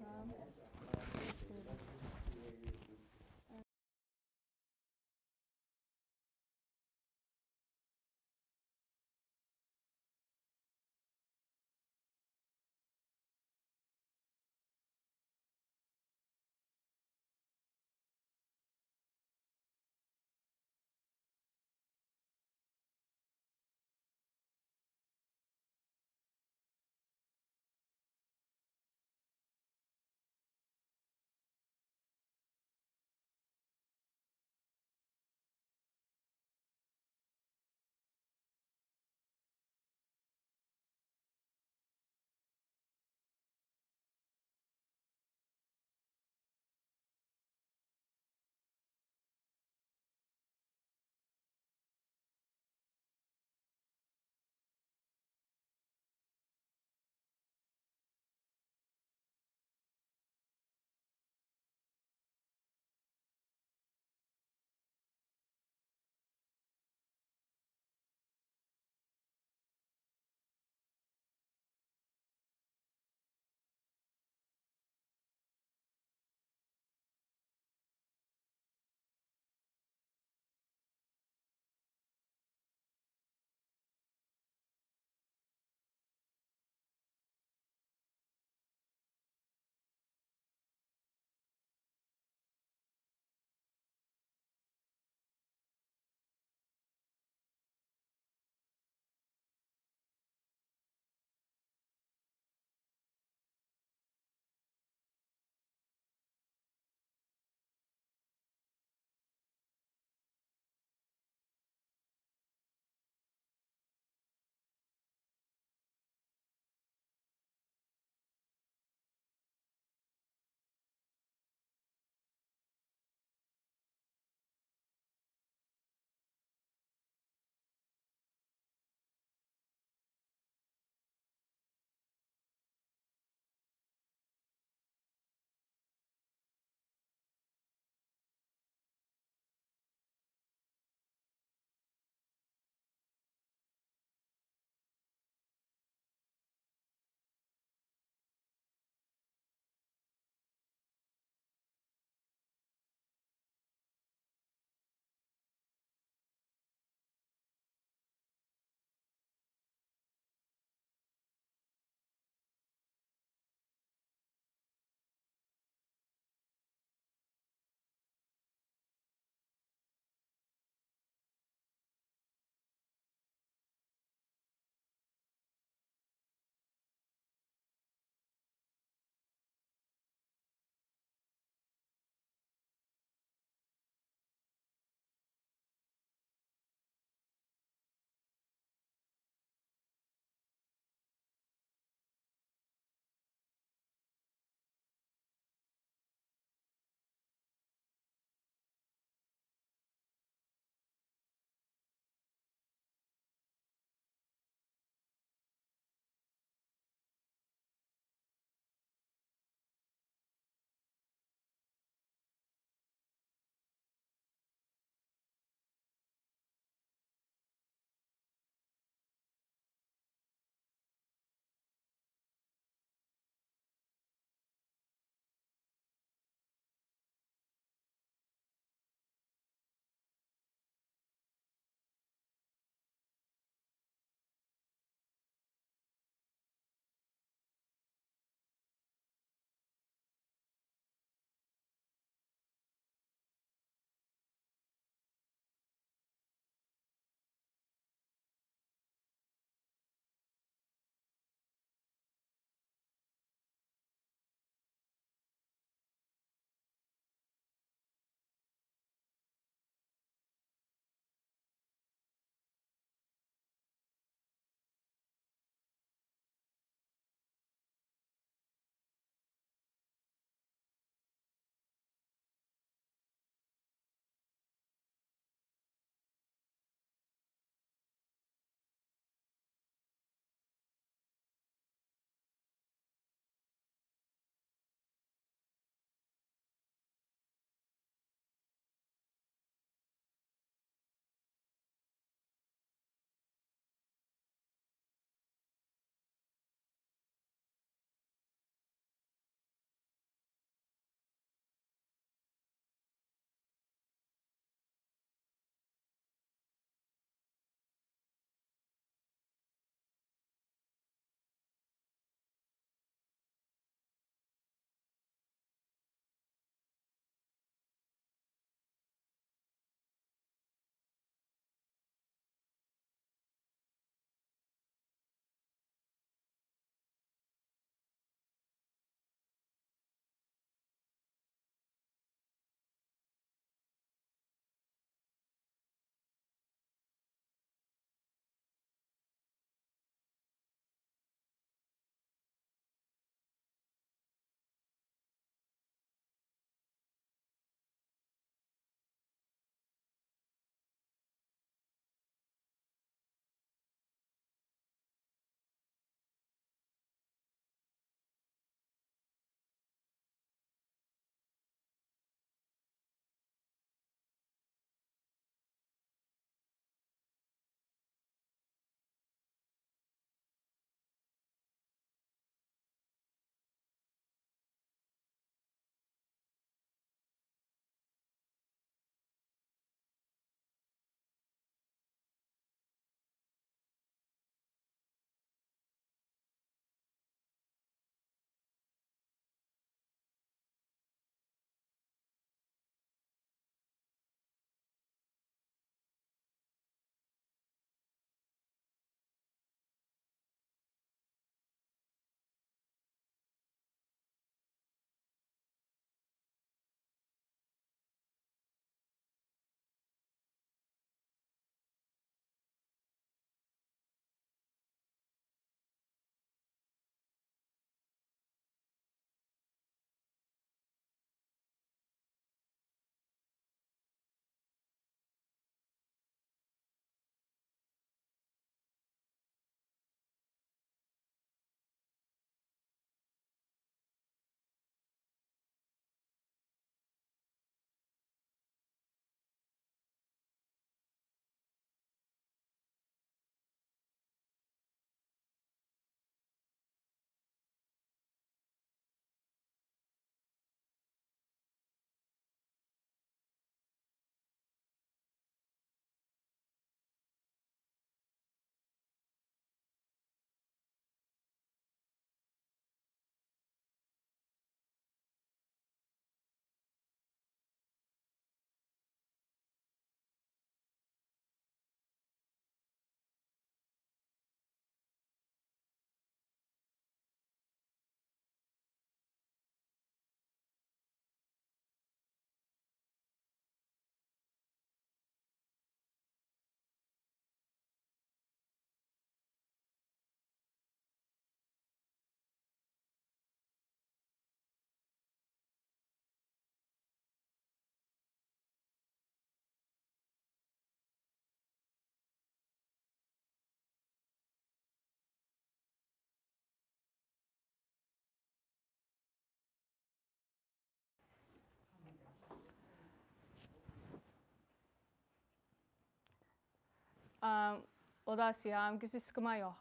Oda siam kisis kamayo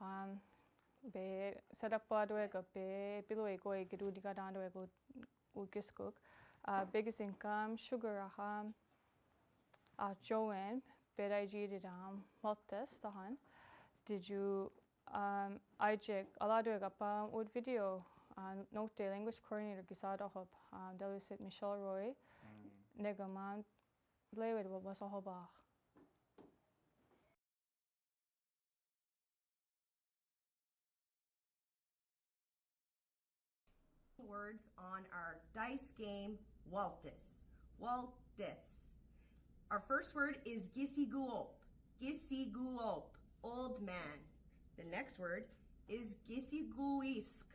be setup doega be below ego edu diga dando ego ukiskuk. Biggest income sugar Joanne beda jidid maltes tahan. Did you ijek ala doega pa ud video note the language coordinator gisada hop delusit Michelle Roy negaman blewed was a hobach. Words on our dice game, Waltis. Waltis. Our first word is Gissiguop. Gissiguop, old man. The next word is Gissiguisk.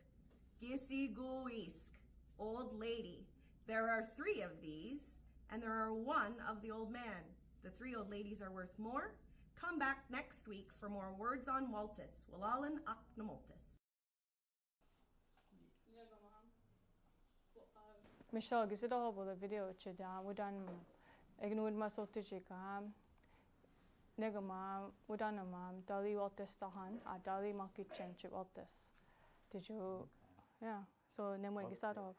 Gissiguisk, old lady. There are 3 of these, and there are 1 of the old man. The 3 old ladies are worth more. Come back next week for more words on Waltis. Walalin Aknamoltis. Michelle, gis it all the video chida wudan ignored my sotichika negama wudanamam dali waltis tahan dali monkey chench waltis. Did you so nemo gisat of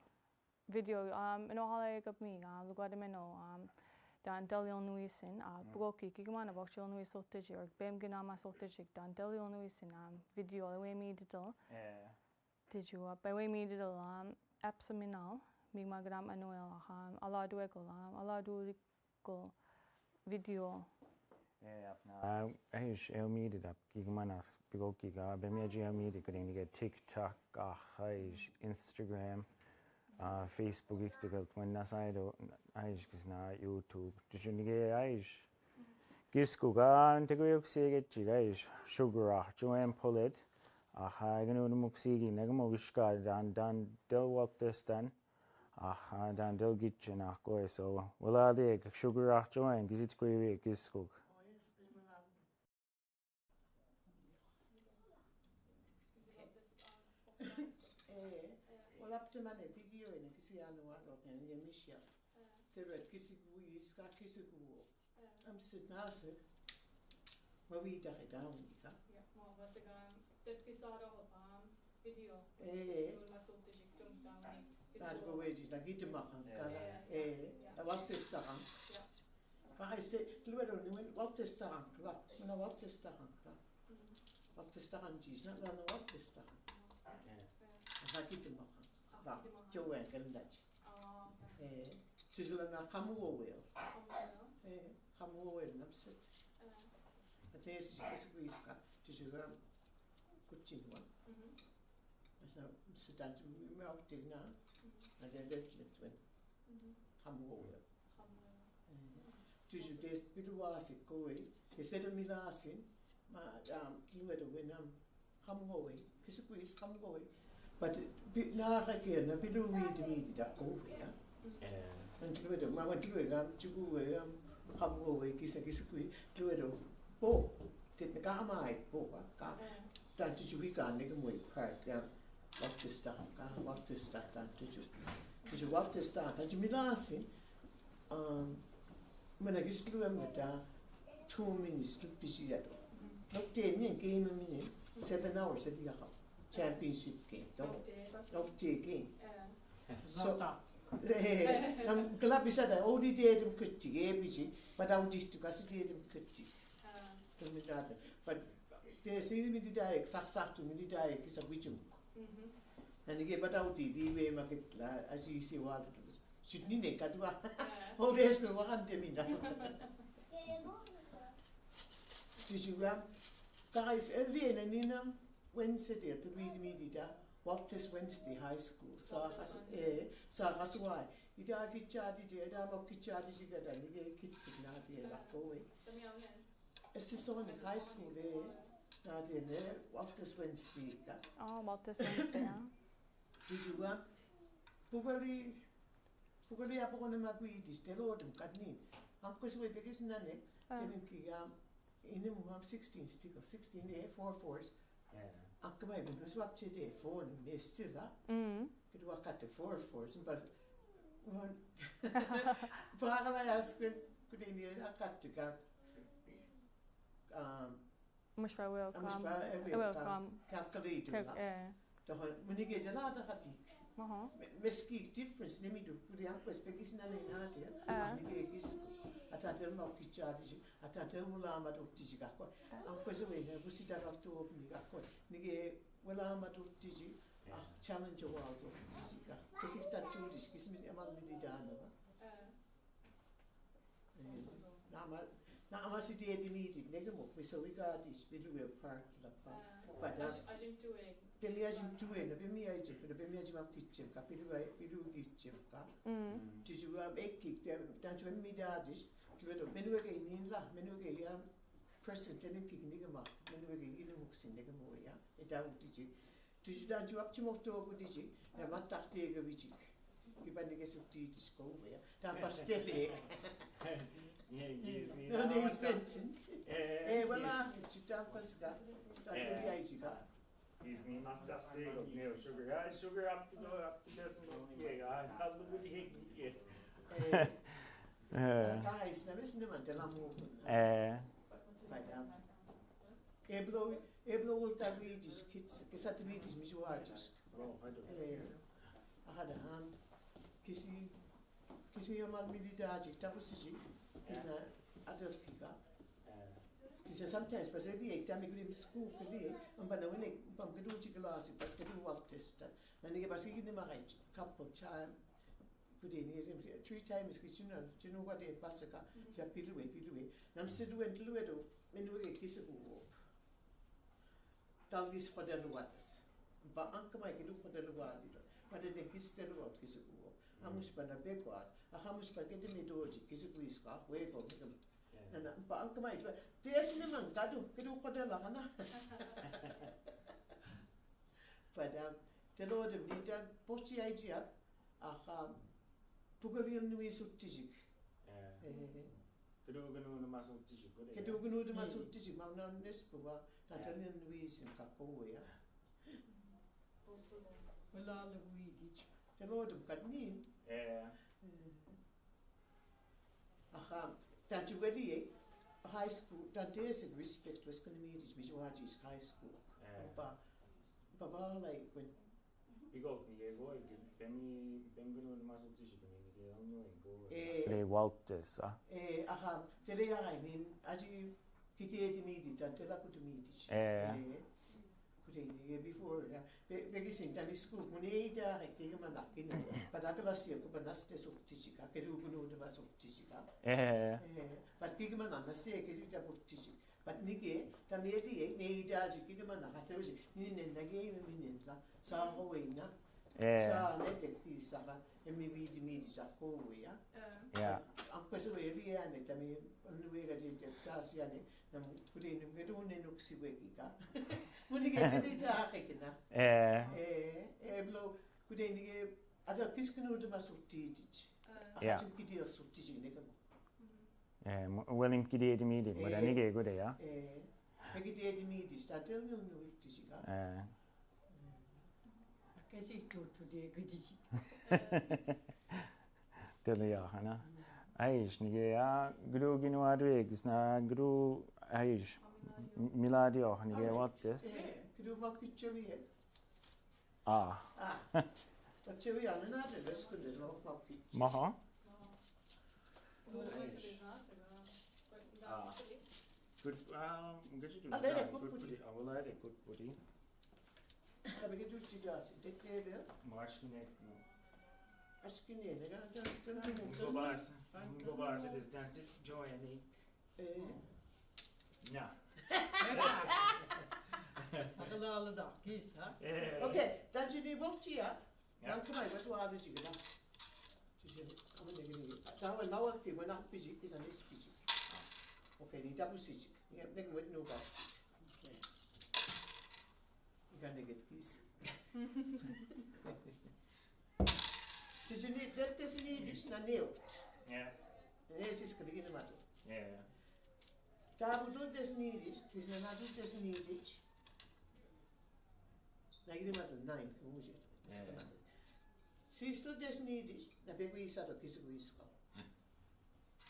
video no hala of me lugadameno dan delio nuisin broki kigman about chil nuis sotich or bem ginama sotich dan delio nuisin video away me dito. Did you by way me dito epsaminal Mig magram anuel ala duego ala duego video. Aish meet up gigmana bigokiga bemia meet getting TikTok aish Instagram Facebook iktigal when nasaido aish kisna YouTube tishunige aish giskuga antigoyok segetjiga aish sugar joem pulled ganu muksigi nagamo wishka dan del waltistan dan del gitchen go so wala de sugar join gizit go giskuk Well, up to my video in a Kisiano and Yamisha. The red Kissiguis, Scott Kissigu. I'm sitting acid. Where we die down. Yeah, more was a that gisada video. That go away, like it what this time? I say, what this time? No, what this time? What this time, Jesus, not what this time. I get him up. Joanne can let to the Kamu will. Kamu will, and upset. But there's a whisker to the good one. So, sit down to milk now. And then let it Kamu will. To today's bit of was it going. He said to me last in, you had a win, come away, kiss a quiz, come away. But now again, a bit of weed immediately up over here. And to it, I went to it, to go away, come away, kiss a quiz, to it. Oh, did the Gamai, oh, that did you be gone, they can wait, part, what to start, what to start, did you what to start? And you mean last in, when I get through with 2 minutes to be seated. Not 10 minutes, game a minute, 7 hours at the championship game. Not game. So, I'm glad we said I only did him cutty, but I would just to did him cutty. But they say me the diet, sack to me the diet is a witching. And he gave out the way market as you see what it was. Should need a oh, there's no one to me now. Did you guys early and Wednesday to read me what is Wednesday high school? So that's why. You don't get charged, you don't get charged, you get a kids in that day like away. It's just on high school there. Now there, what is Wednesday? Oh, what is Wednesday? Did you Pukuli ako na magwidis, telo dem kadni. Ang kuswe because nane, telling ki in the 16 sticker, 16 day 4 4s. Ang kamay bin swap to day 4 and still that. Could work at the 4 4s, but Para ask could in the cut to مش فاويل مش كام بقى كام كالكليت كيف ولا ده مني كده لا ده خديك ما هو مسكي difference نميدو كوري أنكو إسبكيس نالين هاتيا مني كيس أتاتل ما كيتشادي أتاتل ولا ما دوتيجي كاكو أنكو زوينه بسي دارالتو بني كاكو نيجي ولا ما دوتيجي challenge wall دوتيجي كا كيسي تاتوريش كيس من أمال مدي دانا نعم سيدي أدميدي نجمو بيسوي قاديش بيدوي بارك لبا بعد بيمي أجيم توين بيمي أجيم أم كيتشم كا بيدو كيتشم كا تجوا أم إكيك تانجوا مي داديش كيبدو منو كينين لا منو كيام present تنين كيك نجمع منو كيين مكسين نجمو يا إداو تيجي تجوا تانجوا أبتشمو توكو تيجي ما تحتاج بيجي كيبان نجسو تيجي سكو يا تابستيلي No names mentioned. Wala si chita paska. Tati ay chika. Disney matta tego neo sugar up to this no tiega how would he get Guys, na mes naman tela mo. Madam. Eblo ulta vidis kits kisat vidis mijuajis. Ahada han kisi yamal milidaji tapusiji kisna adelfika. Kisa sometimes pas edi ekta migrim school kali ambana wene pam kedu chiklasi pas kedu waltesta. Nani pas kini magai couple child kudeni 3 times kichuna chinu wade pasaka cha pilwe nam stedu entluedo menwe kisabu. Talvis padelu watas. Ba ankama kedu padelu wadida. Pada ne kistelu wat kisabu. Amus pana bekwat. Ahamus pa kedu medoji kisabu iska wego kedu. Nana pa ankama itwa tes naman kadu kedu padela kana. Pada telode nita pochi idea aha pugalil nui suttijik. Kedu gnu masuk tiji kode Kedu gnu de masuttijik ma na nespo wa tatalil nui sim kakowe ya. Wala luidich. Telode kadni aha tantu wedi high school tantes respect was going to meet is mijuajis high school. Baba like when Igo bemi gnu masuk tiji kuni go eh Walters aha tele ya nin aji kiteti midi tantela kutumidi kuteni before begi sintani school munida ke manakin padakala sia ko banaste sottisika ke ruguno de basottisika but ke manana se ke ta bottisika but nige tamedi neida aji ke manana tawi ni nage minenta sa hoina sa nete kisaka maybe the midi jako ya anko so area ne tami nuega de tasia ne nam kudeni ngedone nuksiwekika munige tida hakena blo kudeni ada kiskunu de masutidich achim kidia sutiji ne kam William kidi di midi but anige gode ya kidia di midi statel no nuitijika Kasi to de gudiji. Tele ya hana Aish nige ya gru ginu adwe gisna gru Aish miladi oh nige Walters kidu makichewi Chewi ana de beskunde no makich Maha good good pudi awala de good pudi tabi ke tutti gasi tekele march ne askine ne ga go bas it is dante joy ani na Akala da kis ha. okay dan jini bokchi ya dan kuma ba so hadu jiga tije kuma ne gini tawa nawa ke wana piji is an piji okay ni tabu siji ne ko no ba gonna get kis tije ni dette sini dis na neot is kdigine mato tabu do des ni dis na nadu des ni dis na gine mato 9 kuje Sisto des nidis, na pego isa to kisu isko.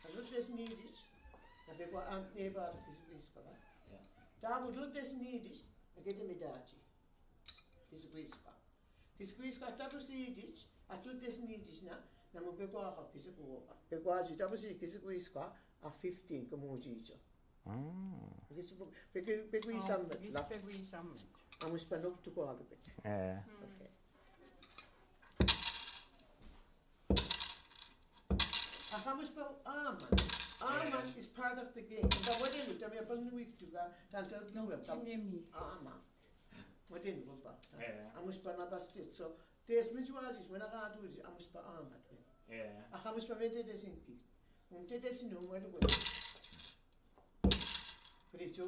Ano des nidis, na pego am eba to kisu isko. Da wurde das nicht, da geht er mit dazu. Diese Briefsprache. Diese Briefsprache, da muss ich nicht, atul das nicht, na mo pego a kisi ko. Pego a jita busi kisi ko iska a 15 como jita. Kisi pego isam la. Pego isam. Amos panok to ko alubet. Okay. Amos pa aman. Aman is part of the game. Da what in it? I'm from the week to go. Dan tell you aman. What in it? Amos pa na bastit. So there's much was when I got to it. Amos pa aman. Amos pa vede desinki. Te desinu mo lo. Precho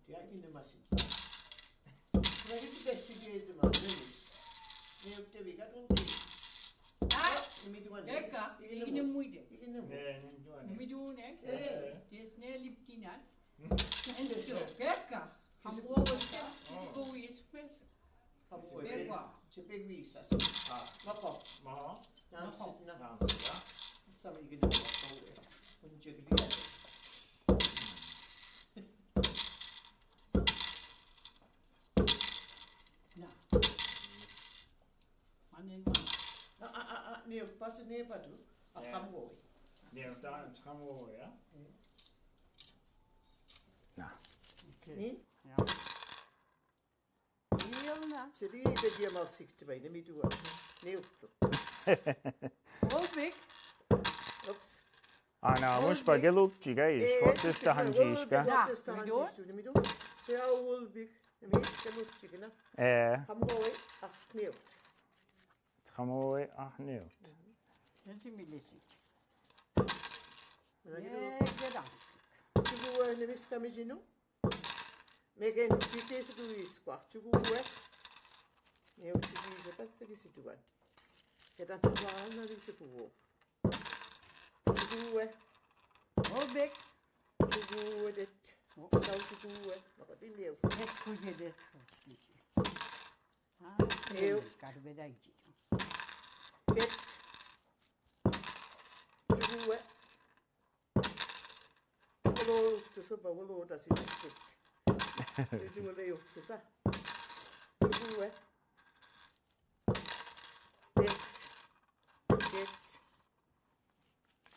Ti hai in masin. Ma che si decide di manus. Ne ho te viga non ti. Mi tu ane. Eka, ini muide. Ini mu. Mi du ne? Des ne liptinan. En so, eka. Hambo was go is press. Ci peguisa. Nako. Ma. Na. Sami che devo fare. Un gigli. Ne pas ne padu a khamgo. Ne sta khamgo ya. Na. Ni? Ja. Hilna. Chiri de dia mal 6 by me do. Ne up. Olbik. Ops. Ana mos pa geluk chigaish. What is the hanjishka? Mi do. Se a olbik. Mi geluk chigna. Khamgo a kneu. Khamgo ahnew. Nti milisi. Ne gedang. Chugu ne mis kamijino. Megen pite su isqua. Chugu ne o chugu je pas que si tu vas. Que dans toi on a dit ce pour. Chugu Olbik. chugu det. Sau chugu ma din leu. Kuje des. Eu Quero ver daí. get. Chugu Hello, to so ba hello da si district. Chugu leu to sa. Chugu get.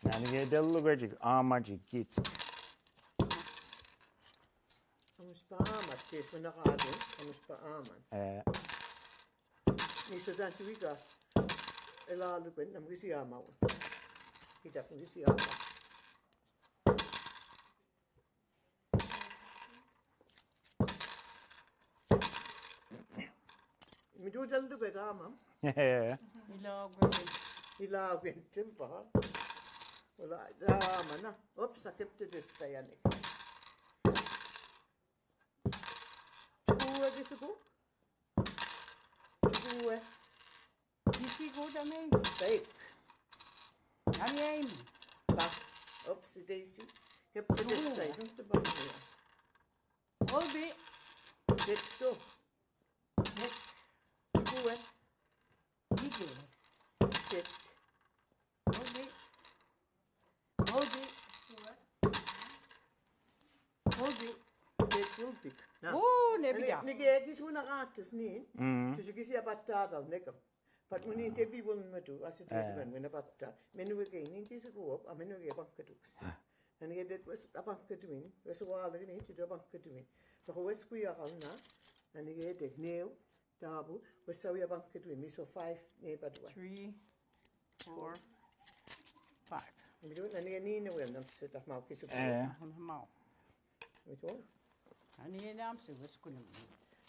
Yani ge dellu gajik amajik git. Vamos para aman, te foi na rádio, vamos para aman. Nisso da antiga, ela do bem, não se ama. E da com se ama. Me do dal do bem ama. Ila bem tempo. Wala da mana. Ops, a kepte desta yani. Chugu disse go. Chugu Disi go também. Daí. A minha aí. Tá. Ops, Daisy. Kepte desta aí, não te basta. Olbik. Detto. Chugu Dige. det. Olbik. Olbik. Olbik. Det ultik. Ne biga. Nige gis una rates ni. Tu gis ya batata nekam. Pat muni te bi won matu asit man when batta. Menu ge ni gis go up, a menu ge bankadux. And ge det was a bankadwin. Was wa de ni tu bankadwin. So was ku ya na. And ge det neu dabu was so ya bankadwin. Mi so 5 ne badwa. 3, 4, 5. Mi do na ni ni wel nam sit af mau gis go. Normaal. Mi do. En hier naam ze was kunnen.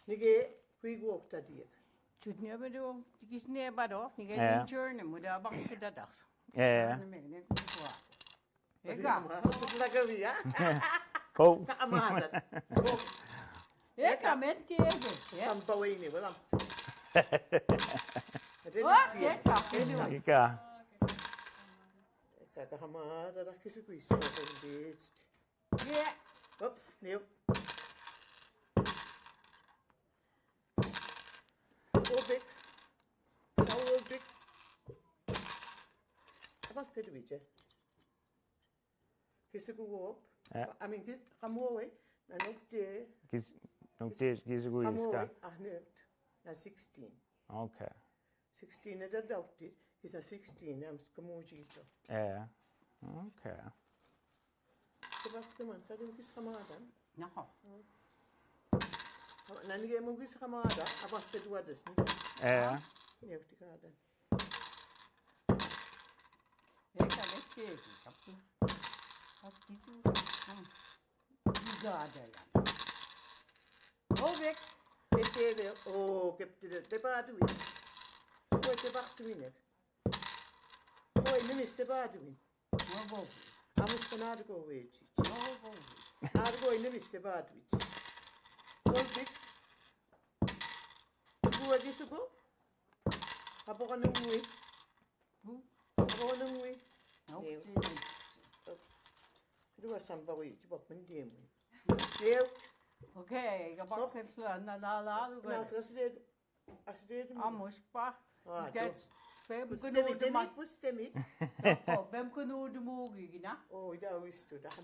Nige kui go op ta die. Tut nie bedo, die is nie bado, nie geen journey, moet daar bang ze dat dag. Nee, ik ga. La gavia. Oh. Amada. Ik ga met die hebben. Sam bawini wala. Wat? Ik ga. Ika. Kaka hamada da kisi kui so bit. Ja. Oops, nee. Obik. Obik. Wat kun je? Kisi go op. I mean, Kamoe, and okay. Gisuguiska. I'm 16. Okay. 16 at adopted. He's a 16. I'm Skamojito. Okay. Sebastian, I don't kiss Hamadan. No. Nanny Mugis Hamada, about the waters. Yeah. You have to garden. Ik ga net kijken. Als ik zo. Die garden. Oh, weg. Oh, get the bad win. What's the back to win it? Oh, I missed the bad win. No go. I must not go away. No go. I'll go in the mist the bad witch. Don't it? Who are this ago? Upon the way. Who? Upon the way. No. Do a samba way to pop in the way. Okay, ik heb ook het naar As did. Amos pa. Dat Bem pustemit. Bem kunnen de mogen, na? Oh, that was to that.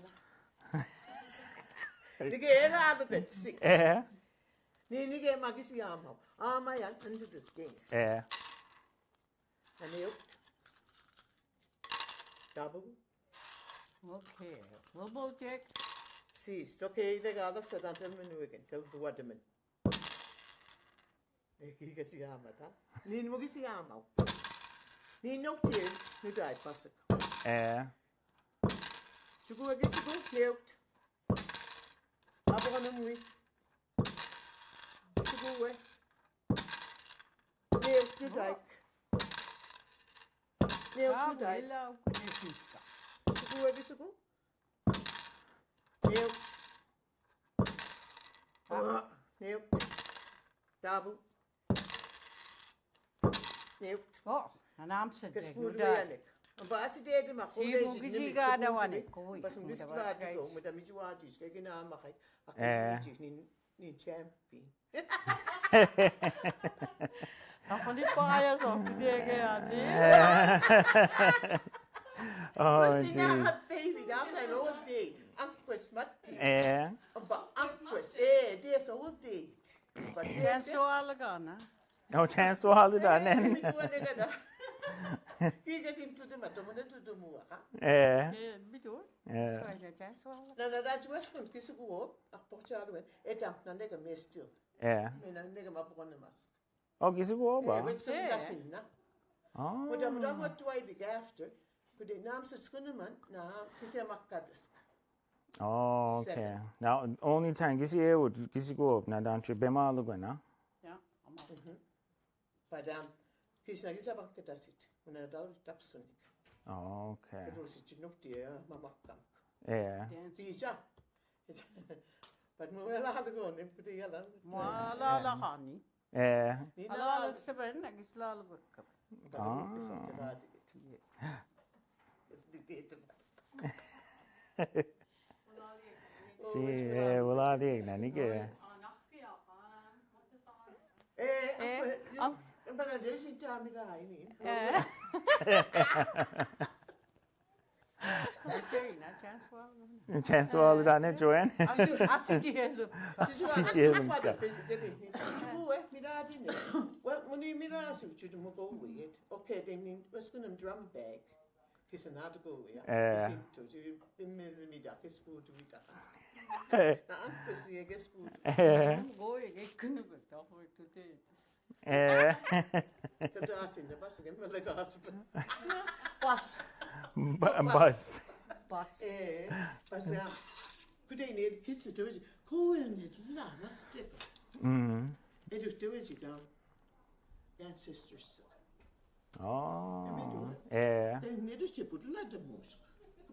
The game had the 6. Nini game magis yamo. My aunt into this game. And you double. Okay, we'll check. See, okay, the other said until we can tell the waterman. He gets yamata. Nin mugis yamo. Nin no tear, you died, Passak. To go against the book, helped. Abonamui. To go away. Helped, you died. Helped, you died. To go against the book. Helped. Helped. Double. Helped. Oh, een Amsterdam. Gespoeld eigenlijk. Maar als je deed, maar gewoon Zie je hoe je gaat dan wanneer? Pas een beetje laat komen, maar dan moet je watjes. Kijk, nou mag ik. Ik niet champion. Dan van die paaiers op te denken, ja, nee. Oh, jeez. Baby, dat is een whole day. Ankwes, Matti. Ankwes, dit is een whole day. En zo alle gaan, hè. Oh, chance wala da nen. Kijk into the matter, maar dat doet moe, Bedoel? Dat was goed, kies ik ook. Ach, portje doen. Dan leg ik meer stil. En dan leg ik maar begonnen mas. Oh, gisugo ba? Met zo'n gasin, na. Maar dan wat twee de after. Voor de naam zit schoenen man, nou, kies je maar kaders. Oh, okay. Now, only time gisugo na dan bema lugo na. Ja, Padam, kies na gisa bang kita sit. Una dal tapsunik. Oh, okay. Pero si chinuk dia mamakam. Bija. But mo wala ka go, nem puti yala. Wala la kani. Ni na la saben, nagisla la ka. Wala di na ni ke. Maar dat is niet aan mij niet. Chance wala da ne Joanne. Asitihelu. Asitihelu. Well, when you mira so you do go with. Okay, then what's going to drum bag? Kies een aardig go ja. To you in me dat is goed wie dat. Nou, dus je is goed. Go ik kunnen we toch weer today. Dat was in de bus again, maar lekker had. Bus. Bus. Bus. Pas ja. Voor de ene kids het dus. Hoe en dit la na step. Het doet het je dan. Ancestors. Oh. En dus je moet laten moes.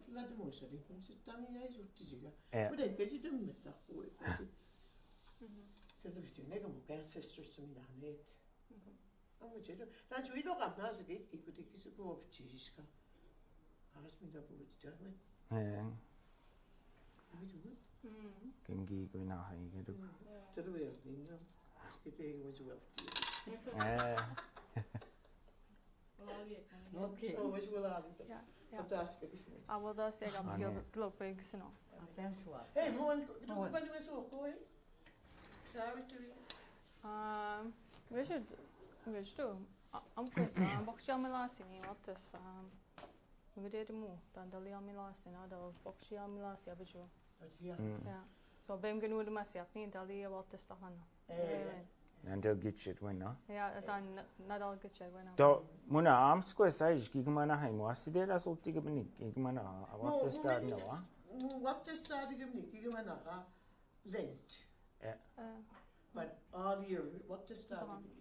Laten moes dat ik kom zit dan jij zo te zeggen. Maar dan kun je het met dat hoor. Dat is je nega moet ancestors me dan niet. Moet je doen. Dan je nog aan naast ik moet ik eens op chiska. Als me dat moet doen. Kingi ko na hay kedu. Dat doe je niet dan. Ik denk wat je wel. Okay. Oh, is wel aan. Ja. Fantastisch. Ah, wel dat zeg ik heel blok bij gesno. That's what. Hey, moan, du ben nu so koi. Sorry to you. Weet je, amper bakje amelasie niet wat is. We deden moe, dan dali amelasie, nou dan bakje amelasie weet je. Ja. Ja, zo ben genoeg de masie, niet dali wat is dat dan. En dat gaat je doen, no? Ja, dan niet al get je wel. Do, muna arms ko sai ki kuma na hai mo aside da so tiga bani ki kuma na wat is daar nou wa? Wat is daar die niet? Die gaan naar lent. Maar all year, wat is daar niet?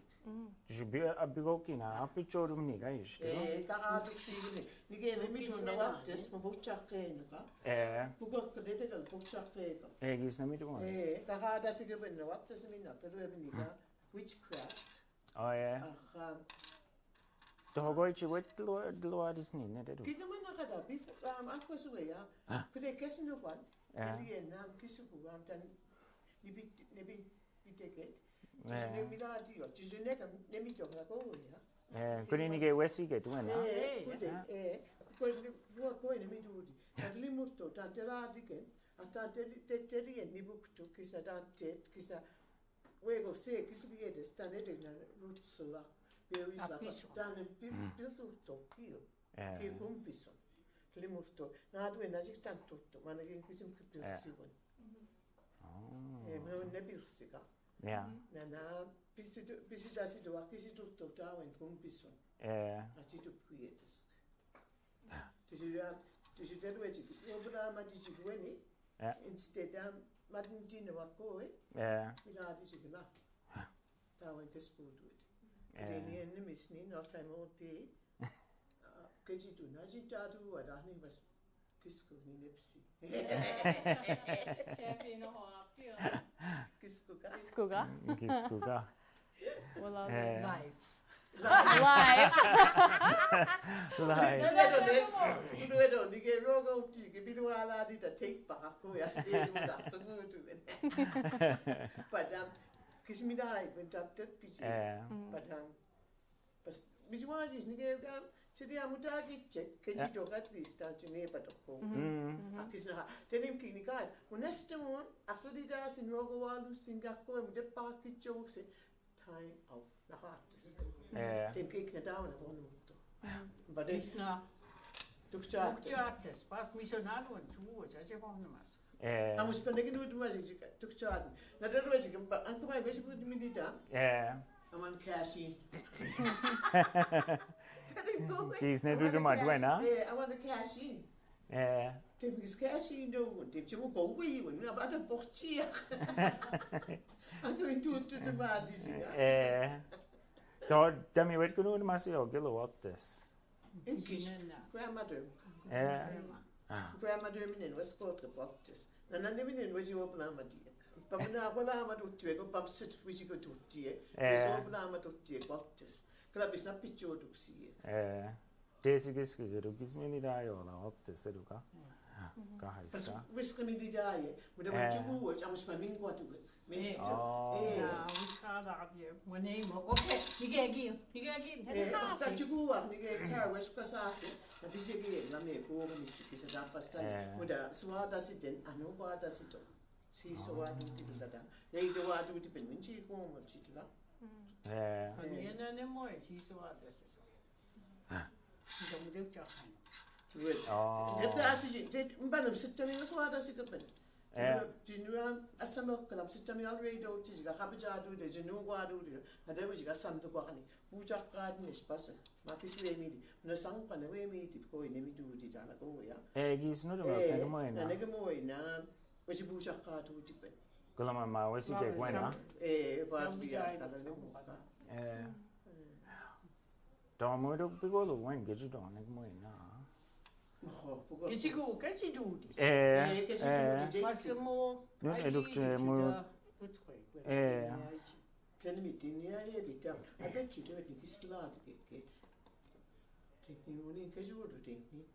Dus bi abigo kina apichoro ni ga is. Kaka do signi. Ni ge mi do na wat is, mo bukchak ke ka. Bukok ke de ka bukchak ke ka. Gis na mi do. Kaka da sig ben na wat is mi na te do ni ka witchcraft. Oh yeah. Do go ich wet lo is ni ne do. Ki ga man ka da bif an ko so ya. Ku de kesin no kwan. Ni na kisu ku am tan ni bi ticket. Dus nu mi da dio, dus nu ne mi to na ko ya. Kuni ni ge wesi ge do na. Ko ne mi do di. At li mutto ta te la di ke, ata te ri ni bukto kisa dan tet kisa wego se kisa di de sta ne de na rutso la. Pero is la dan en piso to kio. Ke kumpiso. Li mutto na do na jik tan tutto, ma ne gen kisim kupilsi won. Me ne pilsika. Ja. Na bisi da si do akisi tutto ta en kumpiso. Ati tu creates. Dus je dat weet je, je maar die je weet niet. Instead maar die dingen wat kooi. Ja, die je la. Daar word je gespoeld wordt. En die ene mis niet, altijd maar die. Kijk je doen, als je dat doet, wat dan niet was, kisko niet nepsi. Chef je nog op die. Kisko ka. Kisko ka. Voilà. Live. Live. Du vet då, ni kan råga upp till, vi vill alla dit att take back och jag ställer det där så nu du. Men kis mi dai, men det pitch. Men bas mi jua dis ni kan jadi amuta gitchet, kan ju då at least att ni på då. Akis na. Den kim ni guys, och nästa mån, efter det där sin råga walu singa ko, men det paket jokes time out. Na hartis. Dem kijk naar down en gewoon maar dit toch staat het. Wat missionario en toe, dat je gewoon mas. Dan moest ik niet doen maar ik toch staat. Na dat weet ik, aan kom ik weet je wat die daar? I'm on cash in. Kies net doen maar doen na. I want the cash in. Dem is cash in do, dem je moet go we, maar wat een bochtje. I'm going to the bad Da mi vet kuno ma se o gelo what this. Grandmother. Grandmother minen was sport reportes. Na minen was jo blama die. Pamna wala ma do tue go babsit which go to die. So blama do die reportes. Klap is na picho do si. Desigis ke do gizmeni da yo na what this do ka. Ka haisa. Wis kemi di dae, maar dan moet je goed, anders maar min wat doen. Meestal. Ja, we gaan daar je. Wanneer maar oké, je gaat gaan. Dat je goed, je gaat wes kasase. Dat is je na me ko niet te kiezen daar pas dan. Maar dat zwaar dat zit en ano wat dat zit. Zie zo wat doet die dat dan. Nee, de wat doet die ben minchi komen wat zit la. Wanneer nou mooi, zie zo wat dat is. Dan moet ik toch gaan. Dat as je dit ben zit dan in zo dat zit ben. Jinua asamel kalam sistemi already do tiga kapja do de jinu gwa do de hada we jiga sam to kwa kani buja kad ni spasa makis we mi na sang pa na we mi tip ko ne mi do di jana ko ya Gis no do ma mo na ne mo na we ji buja kad do tip Kala ma we si ke buena. Ba bi ya sala no ka Da mo do bigolo wen ge do ne mo na. Is ik ook, kan je doen? Maar ze moet. Nu edukje mo. Ten mi tin ya ye di tam. I bet you do it ni slad get. Tekni woni ke jo do tekni.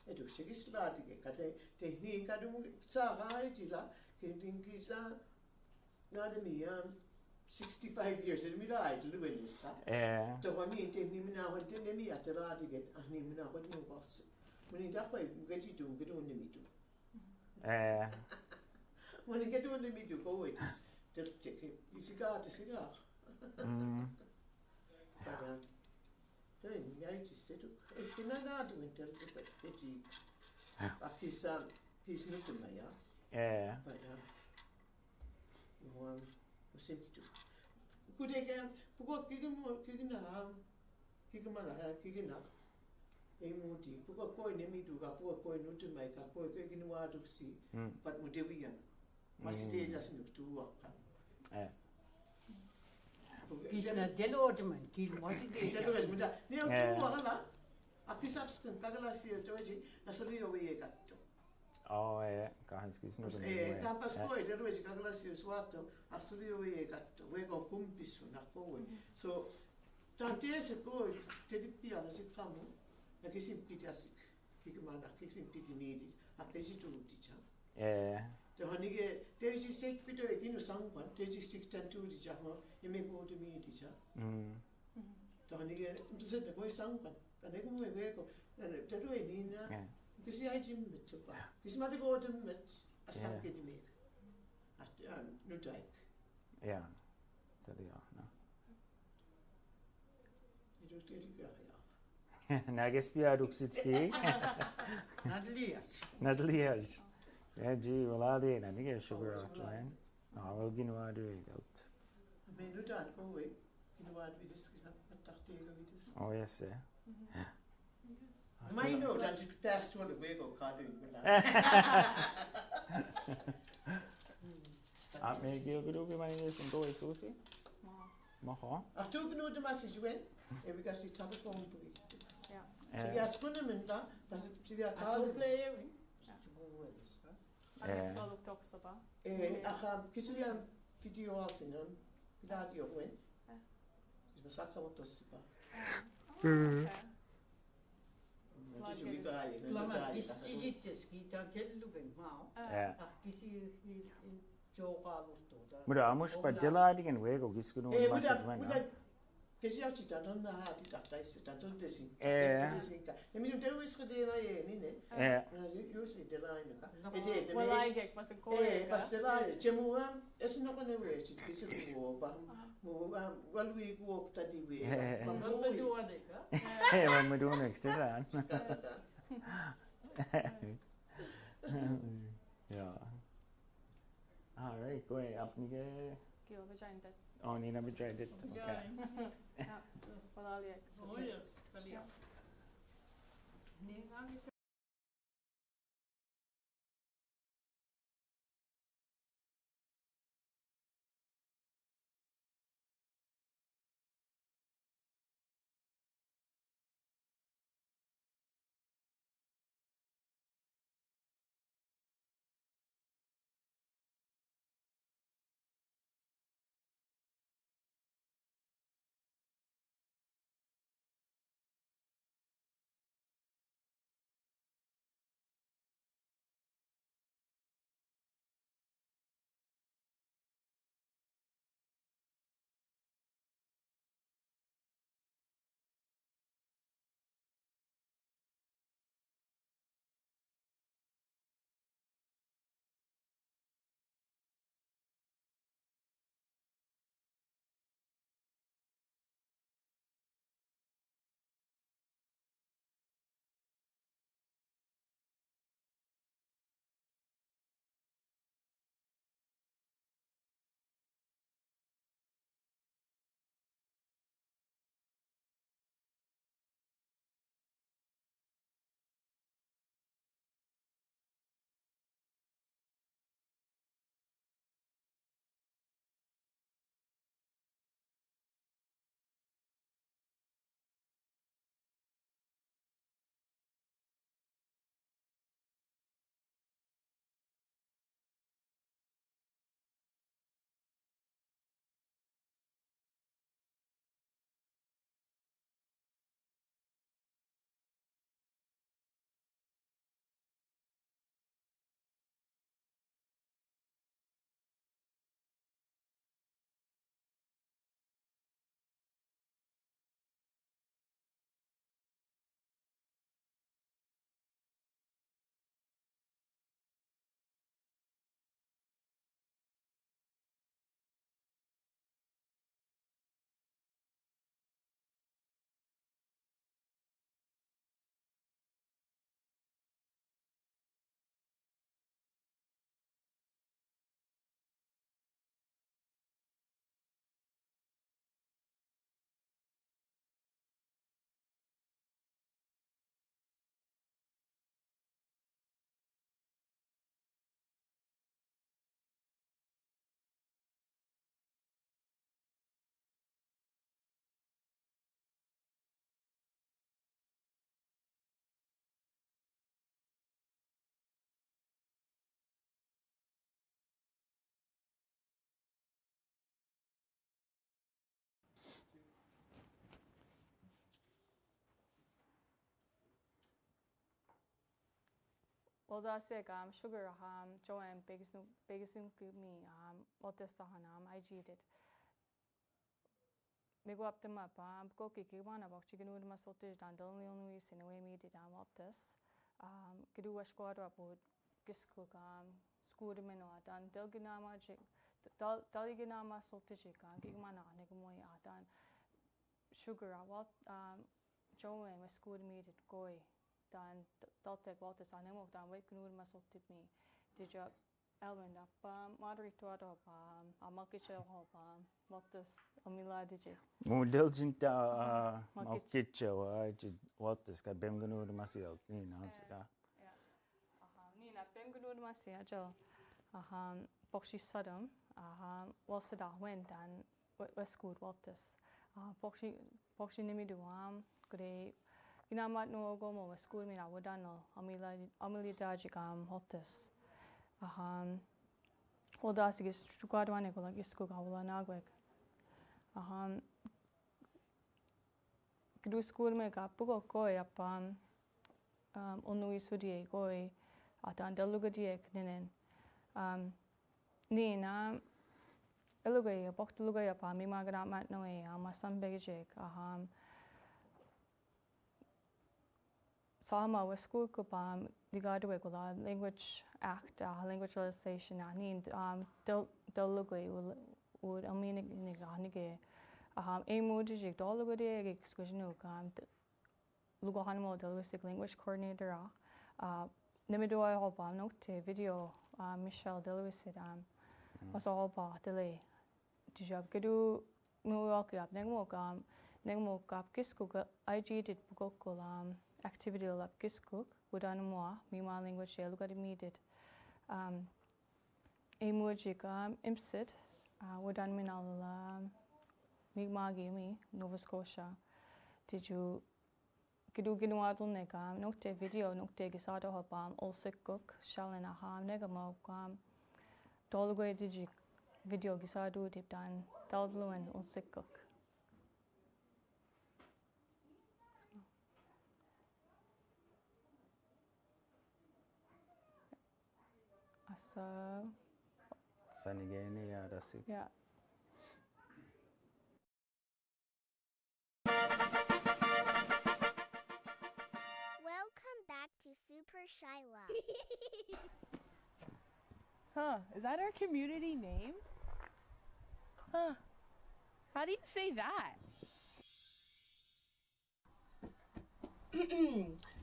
Edukje ki slad get. Kate tekni ka do sa ga ji la ke din ki sa na de mi 65 years and mi la do we ni sa. To wa mi tekni mi na ho ten mi atela di get. Ani mi na ho ni was. When you talk about get you do, get on the meeting. When you get to the middle, go with this. Take it. You cigar, the cigar. Very just it. If you're not doing it, but he's not to me, yeah. But simple. Could they get kicking Emoti, Puka Koi Nemi do Kapua Koi Nutu make a Koi Kicking Water to see, but Mudevian. Must stay doesn't look too work. Kisna delodman, kill Mossi. Near two, a piece of skin, Kagalasi of Georgie, that's a real way I got to. Oh, Kahanski's not Tapas Koi, the way Kagalasi is water, a real way I got to. We're going to Kumpis, not going. So, Tantes ago, Teddy Pianas, it come. A kissing Peter's Kickaman, a kissing Peter needed, a crazy to teacher. The honey, there is 6 Peter again, someone, 36 10 2 teacher, you may go to me, teacher. The honey, said the boy someone, and they go away, and the way Nina, because I Jim met to buy. His mother go to met a some getting make at New Dyke. Yeah, that they are, no. You don't tell you. Nagespi Duxitski. Nadlias. Gee, well, I did. I think I sugar out, man. I will give you a do it out. I mean, you don't go away. You know what we discussed at this. Oh, yes, sir. My note, and you passed to the way go carding. I may give it over my name and go away, Susie. Maha. I took no the message when we got see telephone. So you ask them in that, but to the car. Kisian Kitty Arsenal, Piladio win. It was a couple of super. But I must but delighting and wake or Gisco message. Because you have to don't know how to that I don't this. I mean, there is the day usually the line. Well, I get was a call. But the line, Jemuam, it's not going to wear to kiss it war, well, we walk that way. When we do next time. Yeah. All right, go ahead. Up, Nigga. Oh, Nina, we tried it. Okay. Oh, yes. Olda sig sugar Joanne biggest me Waltis I cheated. Me go up the map go kiki one about chicken with my saltage down the only Louis in a way me did Waltis. Kidu a squad up would giscook school men or done Delginama Dalginama saltage gigmana negamoy done sugar what Joanne was school me did goy done Daltek Waltis I never done wake with my salted me did you Elwyn up moderator up a market shell hop Waltis Amila did you Model jinta malkitcho Waltis ka bemganu masil ni na Nina bemganu masia jo Boxy Sodom Walsada went and West Good Waltis Boxy nimi do good Kina'matnewey go West School me na wodano Amila dajigam Waltis Olda sigis chugadwane go like isku gawla nagwek Kidu school me ka pugo koi up onui sudie koi atan delugadiek ninen Nina elugay boktulugay up mi Kina'matnewey masam begijek Sama was school ko digado ko la language act language legislation nin delugay would amini nige emoji dolugade exclusion lugohan mo linguistic language coordinator nimido hoba note video Michelle Deluisid was all ba delay dijab kedu no up nengmo kap kisku IG did bugokol activity lab kiskuk wudan mo mima language lugadi midit emoji imsit wudan minal migmagi mi Nova Scotia did you Kidu ginawa nega note video note gisado hobam all sikuk shalina negamo dolugay digi video gisado dip dan dalbluan all sikuk Asa sanigene ya dasik yeah Welcome back to Super Shyla. Huh, is that our community name? Huh, how do you say that?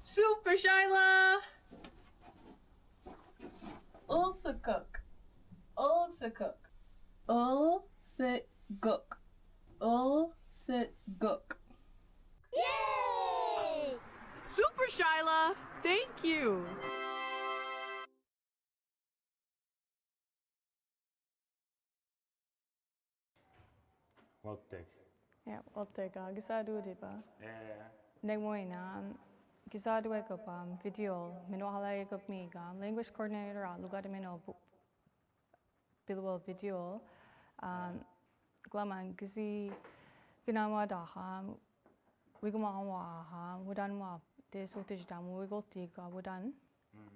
Super Shyla! Ulsakuk. Ulsakuk. Ulsakuk. Ulsakuk. Yay! Super Shyla! Thank you! Waltek yeah Waltek gisado dip yeah Negmoy gisado ko video minohalay ko mi language coordinator lugad mino bilwell video glaman gisi ginawa da wiguma wudan mo de sotage dam wigolti ka wudan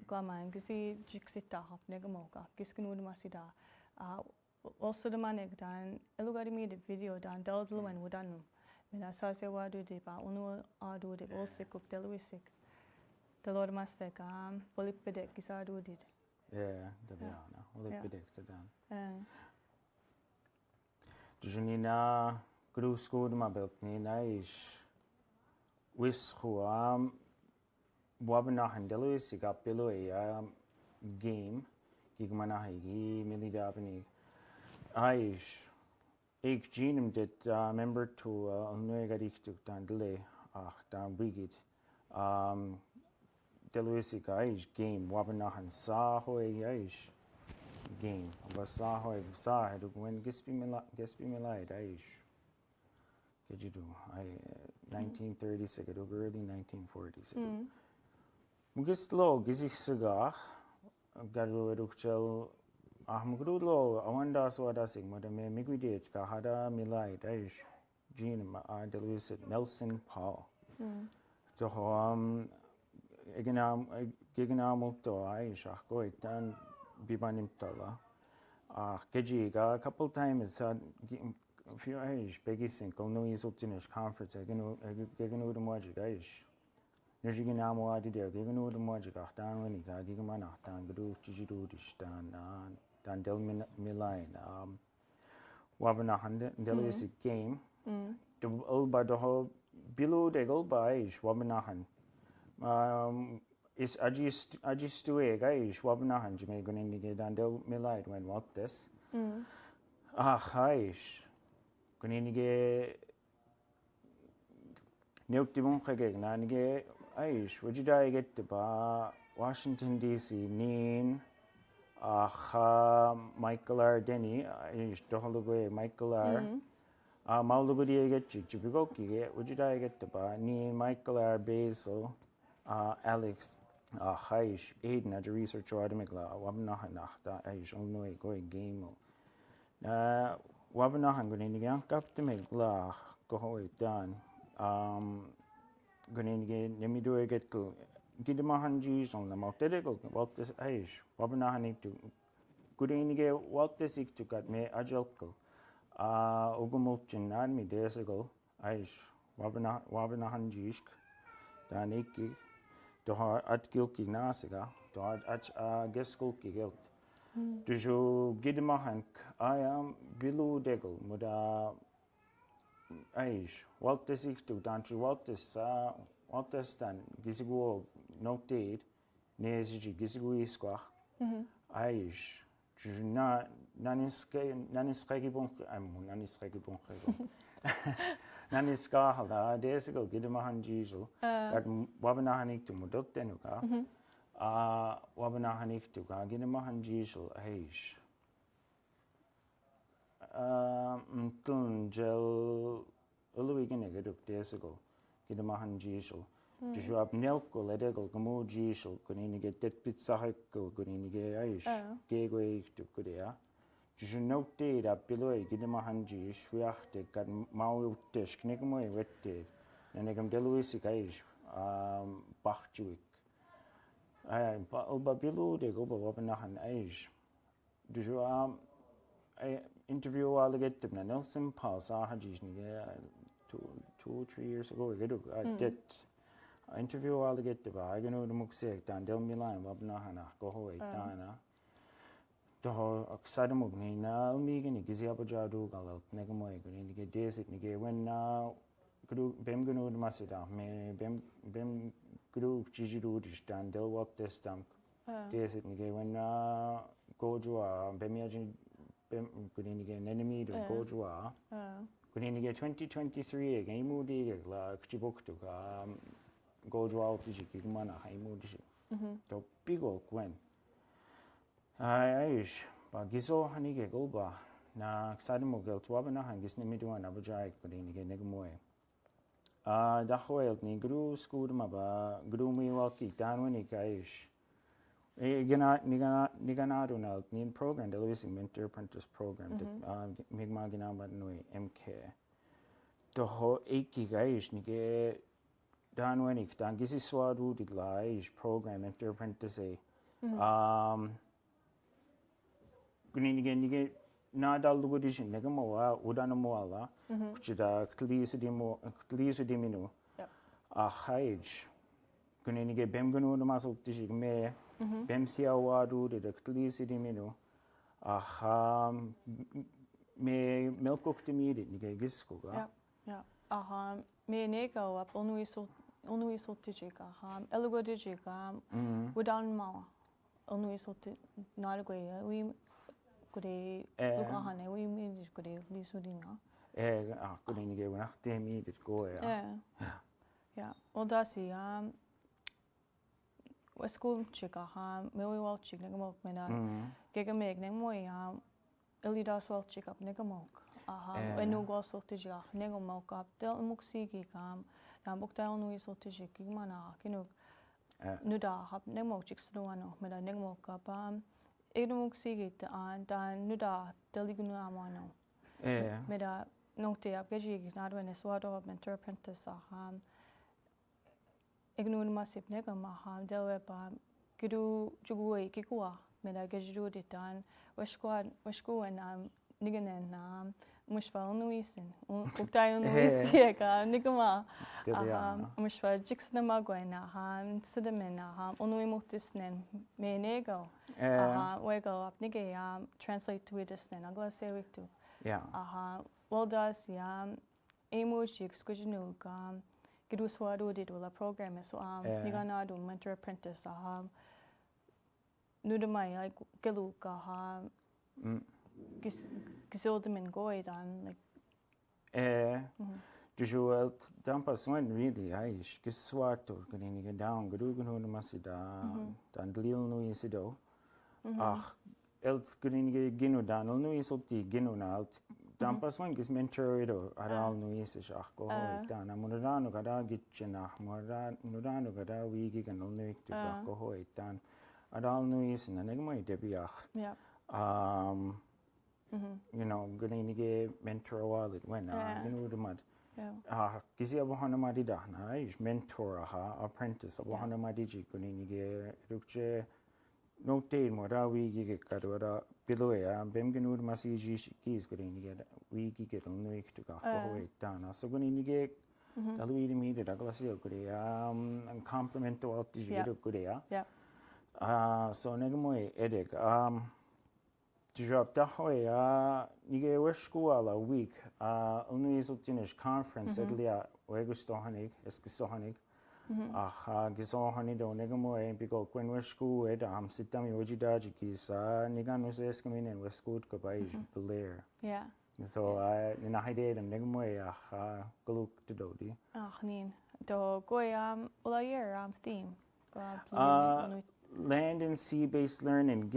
glaman gisi jiksita hop negamo ka giskunu masida also the manek dan elugadi mi de video dan daldluan wudan Mina sase wadu de ba unu adu de olsik uk deluisik delor mastek polipedek gisadu did yeah dabiana wala predicted dan uh Junina gru school ma belt ni naish wis khuam wabna handelu sigapelo game gigmana higi milida apni aish ik genum dit member to onwega diktuk dan delay dan bigit deluisi aish game wabna han sa hoy aish game sa hoy sa hedu when gespi milai aish kejidu I 1930s ago early 1940s mugislo gizisiga garu edukchel Ahmagrulo, Awanda Swadasing, Madame Miguidet, Kahada Milai, Daish, Jean Delucid, Nelson Paul. So, giganamulto aish go dan bibanimtala. Kejiga a couple times a few aish begi single no isultinish conference giganu the magic aish. Nirjiginamo idea giganu the magic dan when ga gigamana dan gadu chijidu dan del milain wabanahan del is a game. The ulba the whole below the ulba aish wabanahan. Is ajistu guys wabnahan jime guninige dandel milite when what this haish guninige neuktimon khage nanige aish wajida get ba Washington DC nin Michael R Denny aish doholugo Michael R maulugudi get chibigo kige wajida get ba nin Michael R Basil Alex Haish Aiden as a researcher admigla wabnahanachta Aish only going game wabnahan guninigyan kaptimigla gohoy dan guninigyan nemido get gidimahan jis on the moutedical what this Aish wabnahanik to guninige what this ik to got me ajelko ugumulchin admi desigal Aish wabnahan jisk dan iki du har at gilki nasiga du har at geskulki gilt du jo gidmahank I am bilu degel muda aish what this ik to dan what this dan gisigu noted neziji gisigu iskwa aish naniskagi bon naniskagi bon Naniska halda desigo gidmahan jisu kat wabnahanik to mudottenuka wabnahanik to ka gidmahan jisu aish gel uluigine geduk desigo gidmahan jisu ju ab nelko ledego gamu jisu kunini tet pizza hekko kunini aish gego ik to kudea ju note da beloy gidmahan jish wiachte kat mau tesh knigmoy wette nenegam deluisi kaish bachjuik ba below de go wabnahan aish ju interview all get them Nelson Paul sahajish ni 2-3 years ago gedu did interview all get the ba ganu muksek dan del milan wabnahan go hoy dana toho aksadamug ni na umigini giziabajadu galot negamoy guni ge desit ni ge when kudu bem gunu masida me bem kudu chijidu distan del what this stamp desit ni ge when gojua bem yajin bem guni ge enemy do gojua guni ge 2023 ge imudi ge la kchiboktu ka gojua utiji gimana haimudi to bigo gwen aish ba gizo hanige golba na xadimo gel tuabana hangis nimiduan abajai kudinige negmoy da hoelt ni gru skudma ba gru mi walki danwani kaish nigana donald ni program the Lewis mentor apprentice program migma Kina'matnewey MK to ho eki kaish nige danwani dan gisi swadu dilaish program mentor apprentice Gunige nadal lugodishin negamoa udanamoala kuchida klisu diminu haij gunige bemgunu namasal tishi me bemsia wadu de klisu diminu me melkok timidi nige giskuga me nego up onui sultijika elugodijika udanma onui sulti nargoya we Kure lukahane we made kure lisudina. Kunige wanachte mi dit go Ja, odasi school chika mewi wal chik negamok mena gegameg negmoy elidas wal chik up negamok enu gol sultija negamok up del muksigi dan bukta nu sultija gimana kinuk nuda hab negmok chik snuano mena negmok up Edemuk sigit dan nuda deligunu amano. Meda nokte apgejig nadwen eswado mentor apprentice ignore masip nega maha delwe ba kidu jugui kikua meda gejru ditan washkuan niganen mushpa unuisin uktai unuisi ka nigama mushpa jiksna magwena sidamena unuimuktisnen menego wego apnige translate to idisnen aglasewiktu well does emoji skujinu kidu swadu didula program so niganadu mentor apprentice nudamai like geluka gisoldemin goidan like Jujuelt dampas wen really aish geswartor ganini down gedugen hun masida dan glil nu isido ach elt ganini ginu dan nu isolti ginu na alt dampas wen gis mentorido aral nu isish ach go dan amudano gada gitchena mudano gada wigi ganol nu iktu go hoy dan aral nu isin anegmai debiach you know ganini mentor walid when ginu dumad kisi abohana madida na is mentor apprentice abohana madiji kunini rukche note mora wigi kadora biloya bemgenu masiji kis kunini wigi get no iktu ka hoy dana so kunini dalui mi de daglasio kuria complemento altiji kuria so negmoy edek job dahoy nige weshkuala week unuisultinish conference edlia wegustohanig eskisohanig gisohanig do negamoy bigo kwen weshku edam sitami ojidaji kisa niganus eskaminen weskut kabay blair so nina hide dem negamoy galuk dodi nin do goy ulayer theme land and sea-based learning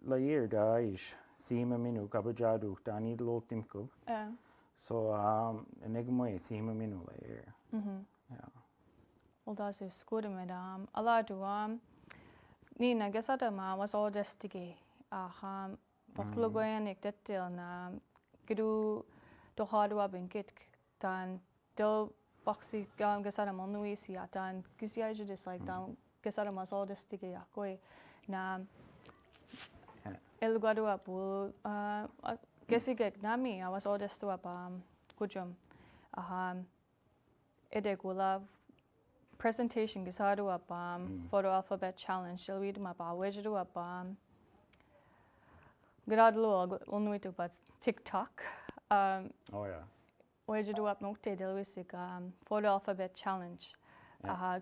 layer daish theme minu kabajadu dani lotimko so enigmoy theme minu layer well das is good med aladu nina gesada ma was all destige baklogoyan ektetel na gidu do hadu abenkit dan do boxi gesada monuisi dan kisia just like down gesada mas all destige koi na el guadu apu gesigek nami I was all destu up kujum edegula presentation gesadu up photo alphabet challenge shall read ma ba wejedu up gradlo onuitu but TikTok wejedu up nokte delwisik photo alphabet challenge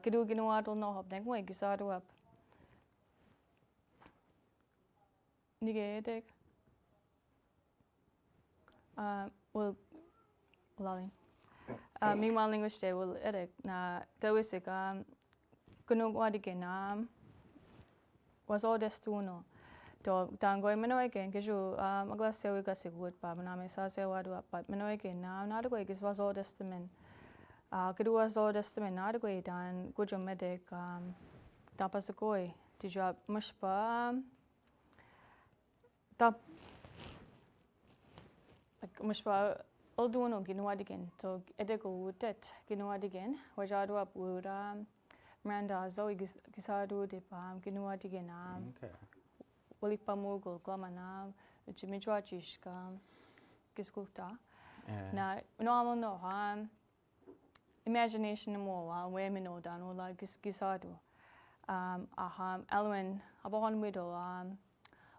gidu ginawa do no hob neng way gesadu up nige edeg well lalin meanwhile English day will edeg na delwisik gunugwa digenam was all destuno do dangoy menoy gen geju aglas sewi gasigwood pa maname sa sewadu pat menoy gen na do gis was all destamen gedu was all destamen na do dan gujum medek tapasakoi tijab mushpa tap mushpa olduno ginawa digen to edego wutet ginawa digen wajadu up wood Miranda Zoe gisadu de ginawa digen wali pamugol glamana chimijwachishka giskulta na no imagination mo women no dan wala gisadu alwen abon wido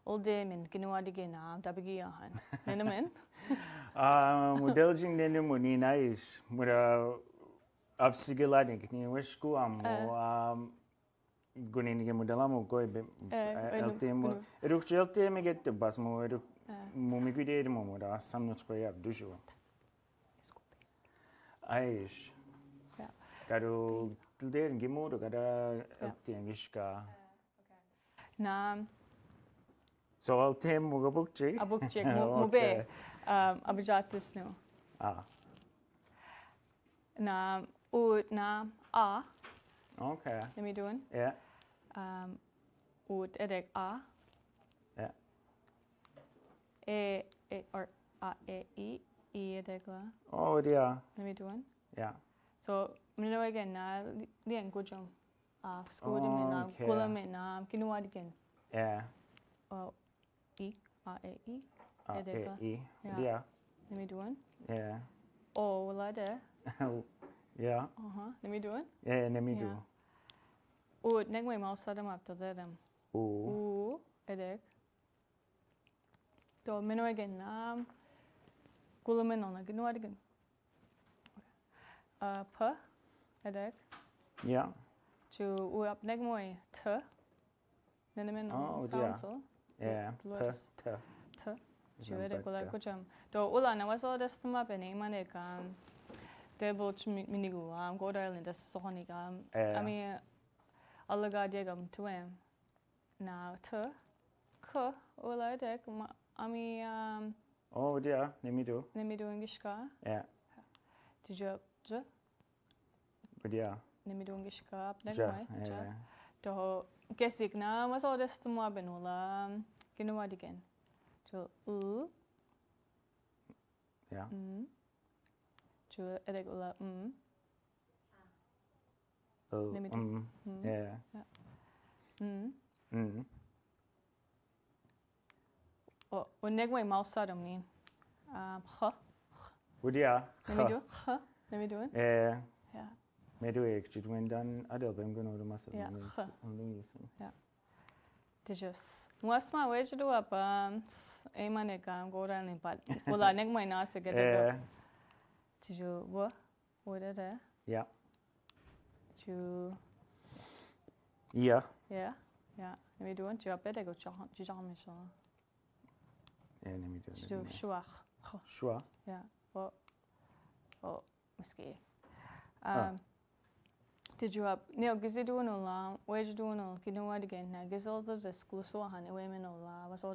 olde min ginawa digen tabigiyahan nenamen modeljing nene muni nice mura upsigelading ni weshku amo gunini modelamo goy eltemo erukchelte get bas mo eru mumigide mo moda samnot koy abdujo aish kado der gimodo kada eltengishka na so eltem mo gabukche abukche mo be abajatis no na na okay let me do it yeah ut edek yeah or e edek la oh yeah let me do it yeah So minno again na liang gujum. School min na Okay. gula min na kinuad again. Yeah. E A E E. E. Yeah. Yeah. Let me do one. Yeah. Oh, wala de. Yeah. Let me do one. Yeah, let me do. Ud negmay mausadam after them. Ooh. Edek. To minno again na gula min na kinuad again. P edek. Yeah. To up negmoy t. Nenemen Oh, sound so. Yeah. T. T. Juere kola kujam. To ula na waso destama bene mane kam. Debo minigu Gold Island das sohani kam. Ami alaga diegam tuem. Na t k ula dek ami Oh, yeah. Let me do. Ingishka. Yeah. Did you j? But yeah. Nemi Ingishka up Ja. ja. To kesik na waso destama benula kinuwa digen. To Yeah. To edek ula Oh. Let me do. Yeah. Oh, negway mausadam ni. H. Would yeah. Let me do. H. Let me do it. Yeah. Yeah. Me do ik. Just when done, I don't know the muscle. Yeah. H. Yeah. Did you? What's my way to do up? Emanegam Gold Island, but ula negway nasa get Yeah. Did you what? What did it? Yeah. You. Yeah. Yeah. Yeah. Let me do it. You better go chon. You chon me so. Yeah, let me do it. You shuach. Sure. Yeah. What? Oh, miski. Did you up? Neo gizi do no la. Where'd you do no? Kino what again? Na gizi all the exclusive han. Away no la. Was all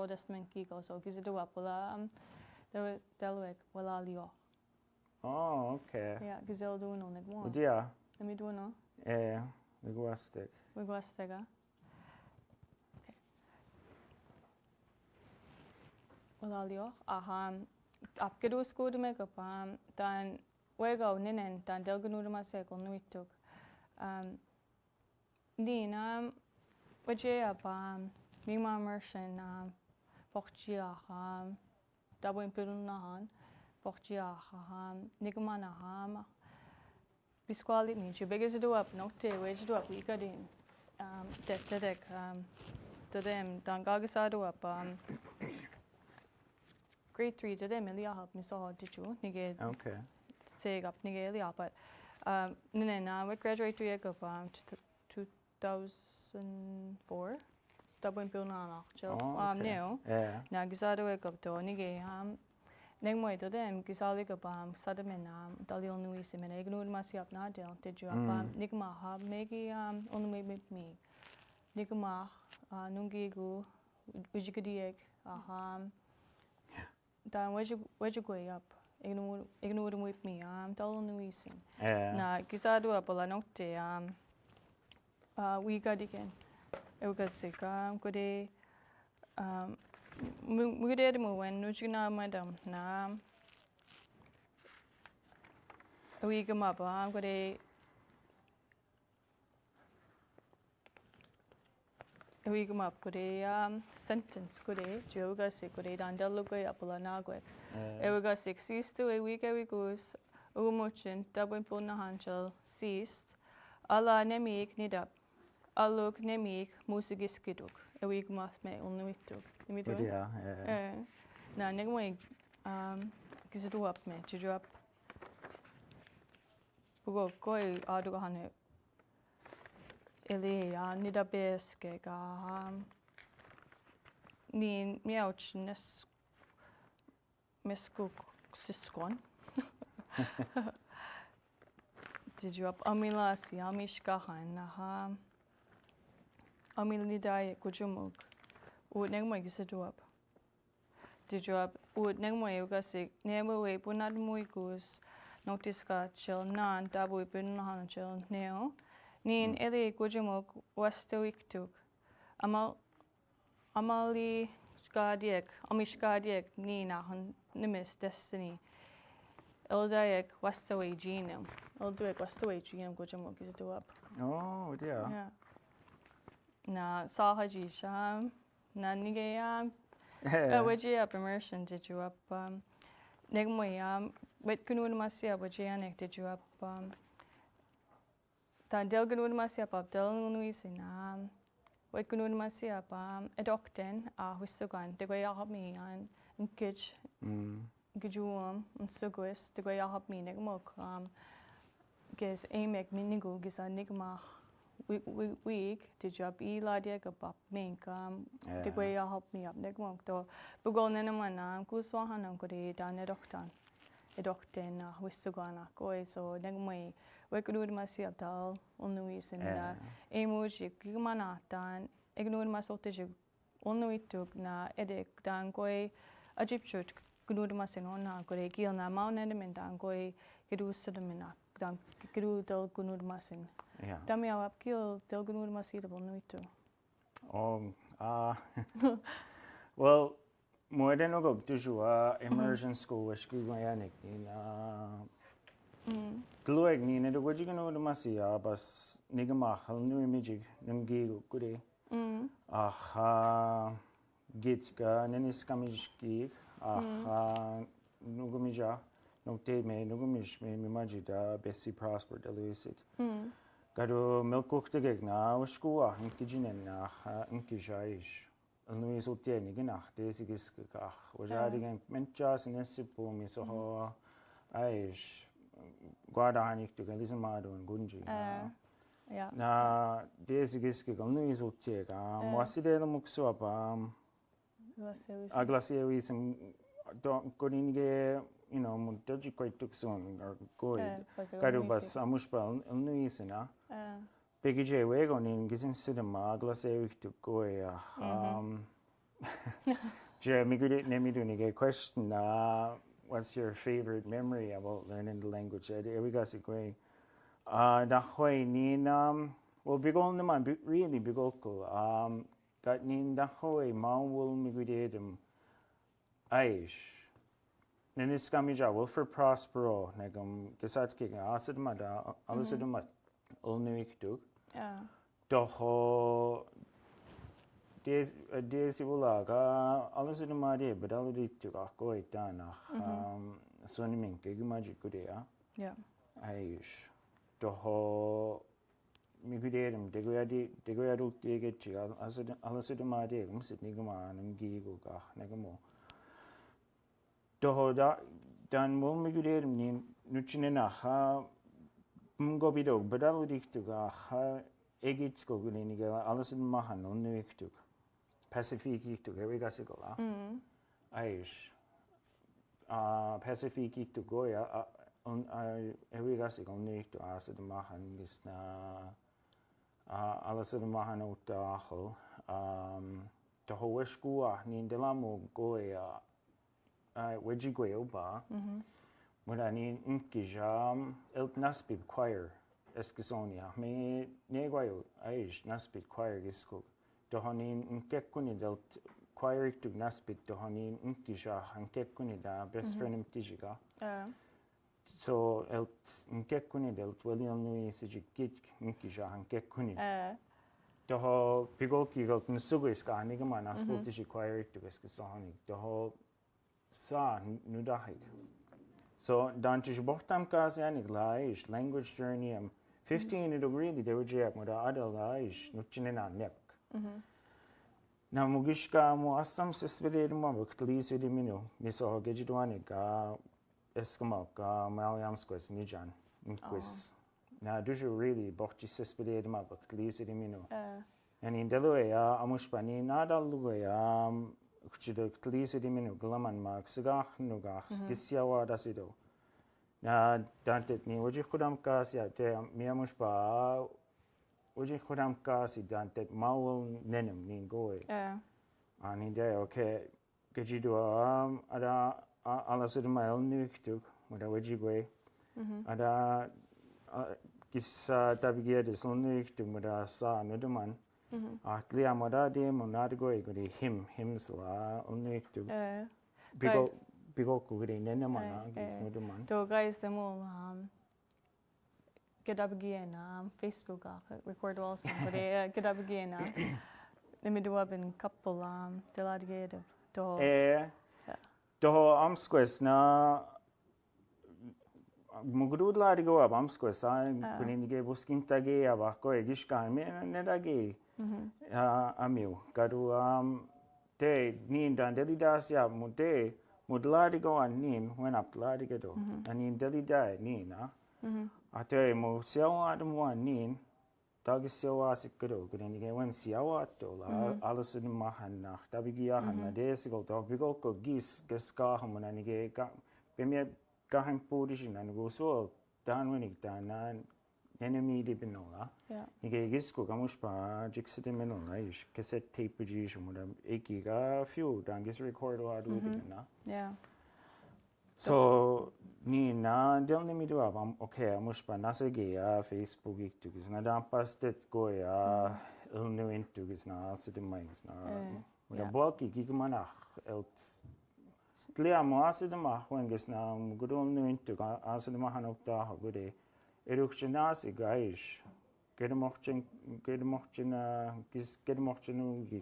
just men kiko. So gizi do up la. Delwek wala lio. Oh, okay. Yeah. Gizi all do no negmo. Would yeah. Let me do no. Yeah. We go a stick. We go stega. Okay. Wala lio. Apkedu school to make up. Dan wego ninen dan delganu ma seko nuituk. Din waje up mima immersion pochia double impedun nahan pochia nigmana bisquali means you biggest do up no te wage do up we got in dedek to them dan gagasado up grade 3 to them Elia help me so did you nige Okay. say up nige Elia but nene we graduate to yek up 2004 double impedun na new Yeah. na gisado yek up to nige Nengmoy to them gisali ka sadamen dalil nui se men ignore masi up na del did you nigma ha megi only with me nigma nungi gu ujikadiek dan waju go up ignore with me dalil nui sin na gisado up la note we got again eugasic gode Mugere mo when nujina madam na we come up I'm gonna we come up gode sentence gode joga se gode dandalo go apula na go ewga 6 to a week every goes umochin double pona hanchel ceased ala nemik nidap alok nemik musigis kiduk a week must me only with two. Let me do it. Yeah. Na negmoy gizi do up me to drop. Bugo koi adu hane. Eli nida beske ga ni miauch nes miskuk siskon. Did you up amilasi amishka han na Amil nidai kujumuk. Ud nengmoy gizi do up. Did you up? Ud nengmoy ugasik. Nemo we punad muy gus. Notice ka chill nan dabu ipunahan chill neo. Nin eli kujumuk wasto iktuk. Amali skadiek. Amish skadiek ni na nimis destiny. Ildaik wastaway genum. Ilduik wastaway genum gujamo gizduap. Oh, yeah. Yeah. Na sahaji sham. Na nigayam. Wajia immersion did you up Negmoyam wet kunun masia wajianek did you up Dan delgunun masia pap delnuisinam wet kunun masia adopten husugan de goya help me on kitch gujuum and suguis de goya help me negmok gis amek minigu gis a nigma week did you up ladia gabap mink de goya help me up negmok to bugon naman kuswahan ang kuri dan edokten husugan koi so negmoy weknud masia dal unuisin na emoji gimanatan ignud masotej unuitug na edek dan koi ajipchut gnud masin ona kore gil na maunenmen dan koi gidu sudamina dan gidu dal gnud masin dami awap gil dal gnud masia unuitu well more than go to immersion school which guyanik in Tlueg ni ne do goji gano masia bas nigama halnu imijig nungi gure git ka nenis kamijki nugumija nokte me nugumish me mimajida besi prosper delucid gado melkok tegna uskua inkijinen na inkijaish alnu isotie nigina desigis ka wajadigen menchas nesipu misoho aish guardahanik tu galizamado en gunji na desigis galnu isotie ga moaside no mukso apa aglasewi sim koninge muntaji koitukson or goi kadu bas amushpal alnu isina pegije wego nin gisin sidama aglasewi tu goi je migude nemidu nige question na what's your favorite memory about learning the language? We got going. Dahoy nin well bigol naman really bigol ko. Got nin dahoy mawul migudedum aish. Nenis kami well for prospero negum gesat king asid mada alusud mat ulnuik tu. Doho Desi Wulaga, alles in the Madi, but I'll do to go it down. Swimming, Gimaji Gudea. Yeah. Aish. Doho Migudum, Degoyadu Degetchi, alles in the Madi, Musit Nigama, and Giga, Negamo. Doho Dan will Migudum, Nuchinena, Mungobido, but I'll do to go. Egits go guniga, alles in Mahan, on Nuik took. Pacific to every gassicola. Aish. Pacific to Goya on every gassical Nuik to Asa the Mahan is alles in Mahan Otaho. The Hoeshkua, Nindelamo Goya, Wedjiguelba. When I need Inkijam, Elk Naspid choir. Eskisonia, me neguayo aish naspit choir gisco. Dohonin nkekuni delt choir to naspit dohonin nkisha nkekuni da best friend mtijiga. So el nkekuni delt William Nui sijikit nkisha nkekuni. Doho pigoki galt nsuguis ka nigama naspit tiji choir to eskisoni. Doho sa nudahig. So dan tishbohtam kazianig laish language journey 15 it really they would jab with adult laish nuchinena nep. Na mugishka mo asam sesvede mo baktlis with minu miso gejidwanig eskamo ka malyam squas nijan quiz. Na duju really bochi sesvede mo baktlis with minu. And in Delaware amushpani nada lugoya kuchido ktlis with minu glaman mark sigach nugach gisiawa dasido. Na dantet ni wajih kudam kasi ate miamush ba wajih kudam kasi dantet mawul nenem ni goy. Ani de okay gajido ada ala sudma el nuktuk muda wajih goy. Ada kisa tabigia de nuktuk muda sa nuduman. Atlia muda de munad goy gudi himsla nuktuk. bigokku gede nene mana gis muduman. Do guys them all get up again Facebook record also but get up again let me do up in couple the lad get do do amsquest na mugudud lad go up amsquest kunin ge buskin tage aba ko egishkan me nedage amiu kadu te nin dan deli dasia mude mudladi go anin when up ladi do anin deli da nina ate mo siawa dum anin tag siawa sikro kunin ge when siawa to la alles in mahan nach tabigia han des go to bigo ko gis geska hamani ge ka bemia ka han position an go so dan when ik dan enemy di binola nige gis ko kamush pa jixite menona is cassette tape jish muda ekiga few dan gis record wa do na so ni na del ni mi do am okay amush pa nasege Facebook ik tu gis na dan pastet go ya el nu into gis na sitem mais na muda boki gigmana elt Clear mo asidama when gis na gudol nu into asidama hanokta gude eruptionasi gaish gedmochtchen gedmochtchen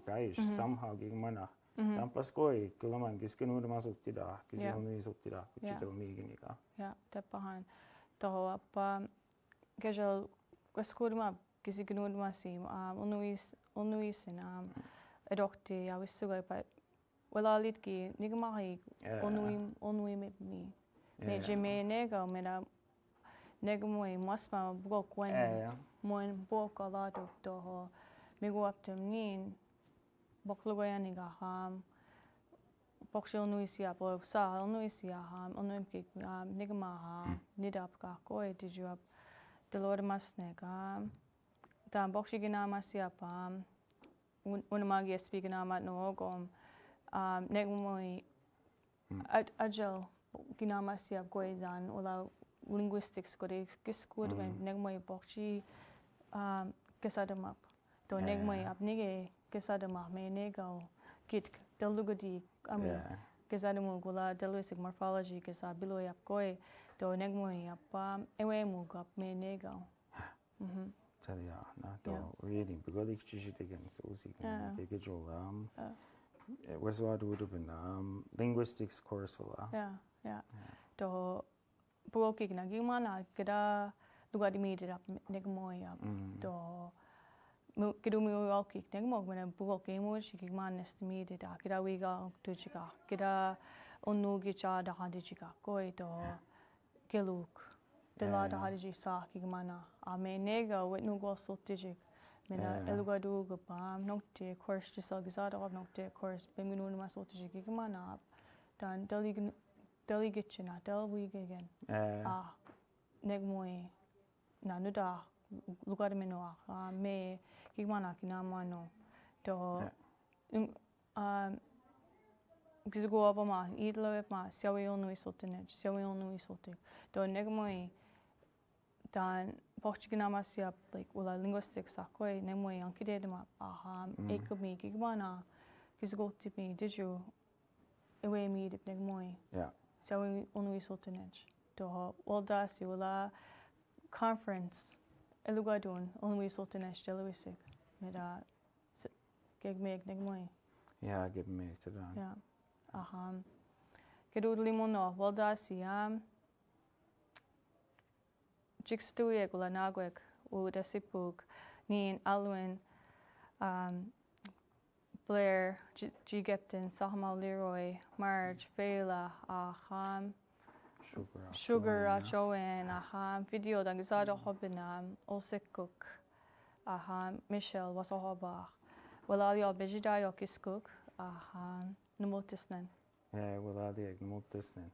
gaish somehow gigmana dan paskoi klaman gis kenu mas optida gis nu is optida kuchito miginika te behind to apa gejel gaskurma gis kenu masim onuis in adokti I was so but wala litki nigmahi onui mit me me jeme nego mera negmoy masma bok when mon bok a lot of to me go up to nin boklugo yaniga bokshil nuisia bo sa nuisia onumki nigma nidap ka koi did you up the lord masnega dan bokshigina masia pam unmagi speakina mat no gom negmoy agile ginamasia goidan ola linguistics kore kiskud when negmoy bokchi kesadamap to negmoy apnige kesadamap me nego kit delugadi ami kesadamu gola delusic morphology kesabiloy ap koi to negmoy ap ewe mugap me nego Talia na to really begolik chichitigan so usi ke jola was what would have been linguistics course yeah to buokig na gimana keda lugar dimidit ap negmoy ap to kedu mi okik negmog mena buokig mo shigman estimidit keda wiga tuchika keda onu gicha da hadichika koi to geluk de la da hadiji sa gimana me nega wet nu go sotijik mena elugadu gupam nokte course just gizada of nokte course bengunu ma sotijik gimana dan deli gitchina del week again negmoy na nuda lugar meno me gimana kinamano to gizugo abama idlo ma siawi onu isotinech siawi onu isotik to negmoy dan Portuginamasia like wala linguistics akoi negmoy ankide dema ekumi gimana gizugo tipi did you ewe mi dip negmoy siawi onu isotinech to waldasi wala conference elugadun onu isotinech deluisik meda gegmeg negmoy give me to dan kedud limono waldasi jikstuye gula nagwek u desipuk nin alwin Blair G Gepton Sahmal Leroy Marge Vela Sugar Joanne video dan gizada hobinam Olsikuk Michelle wasohoba walali al bejidayo kiskuk numotisnen walali numultisnen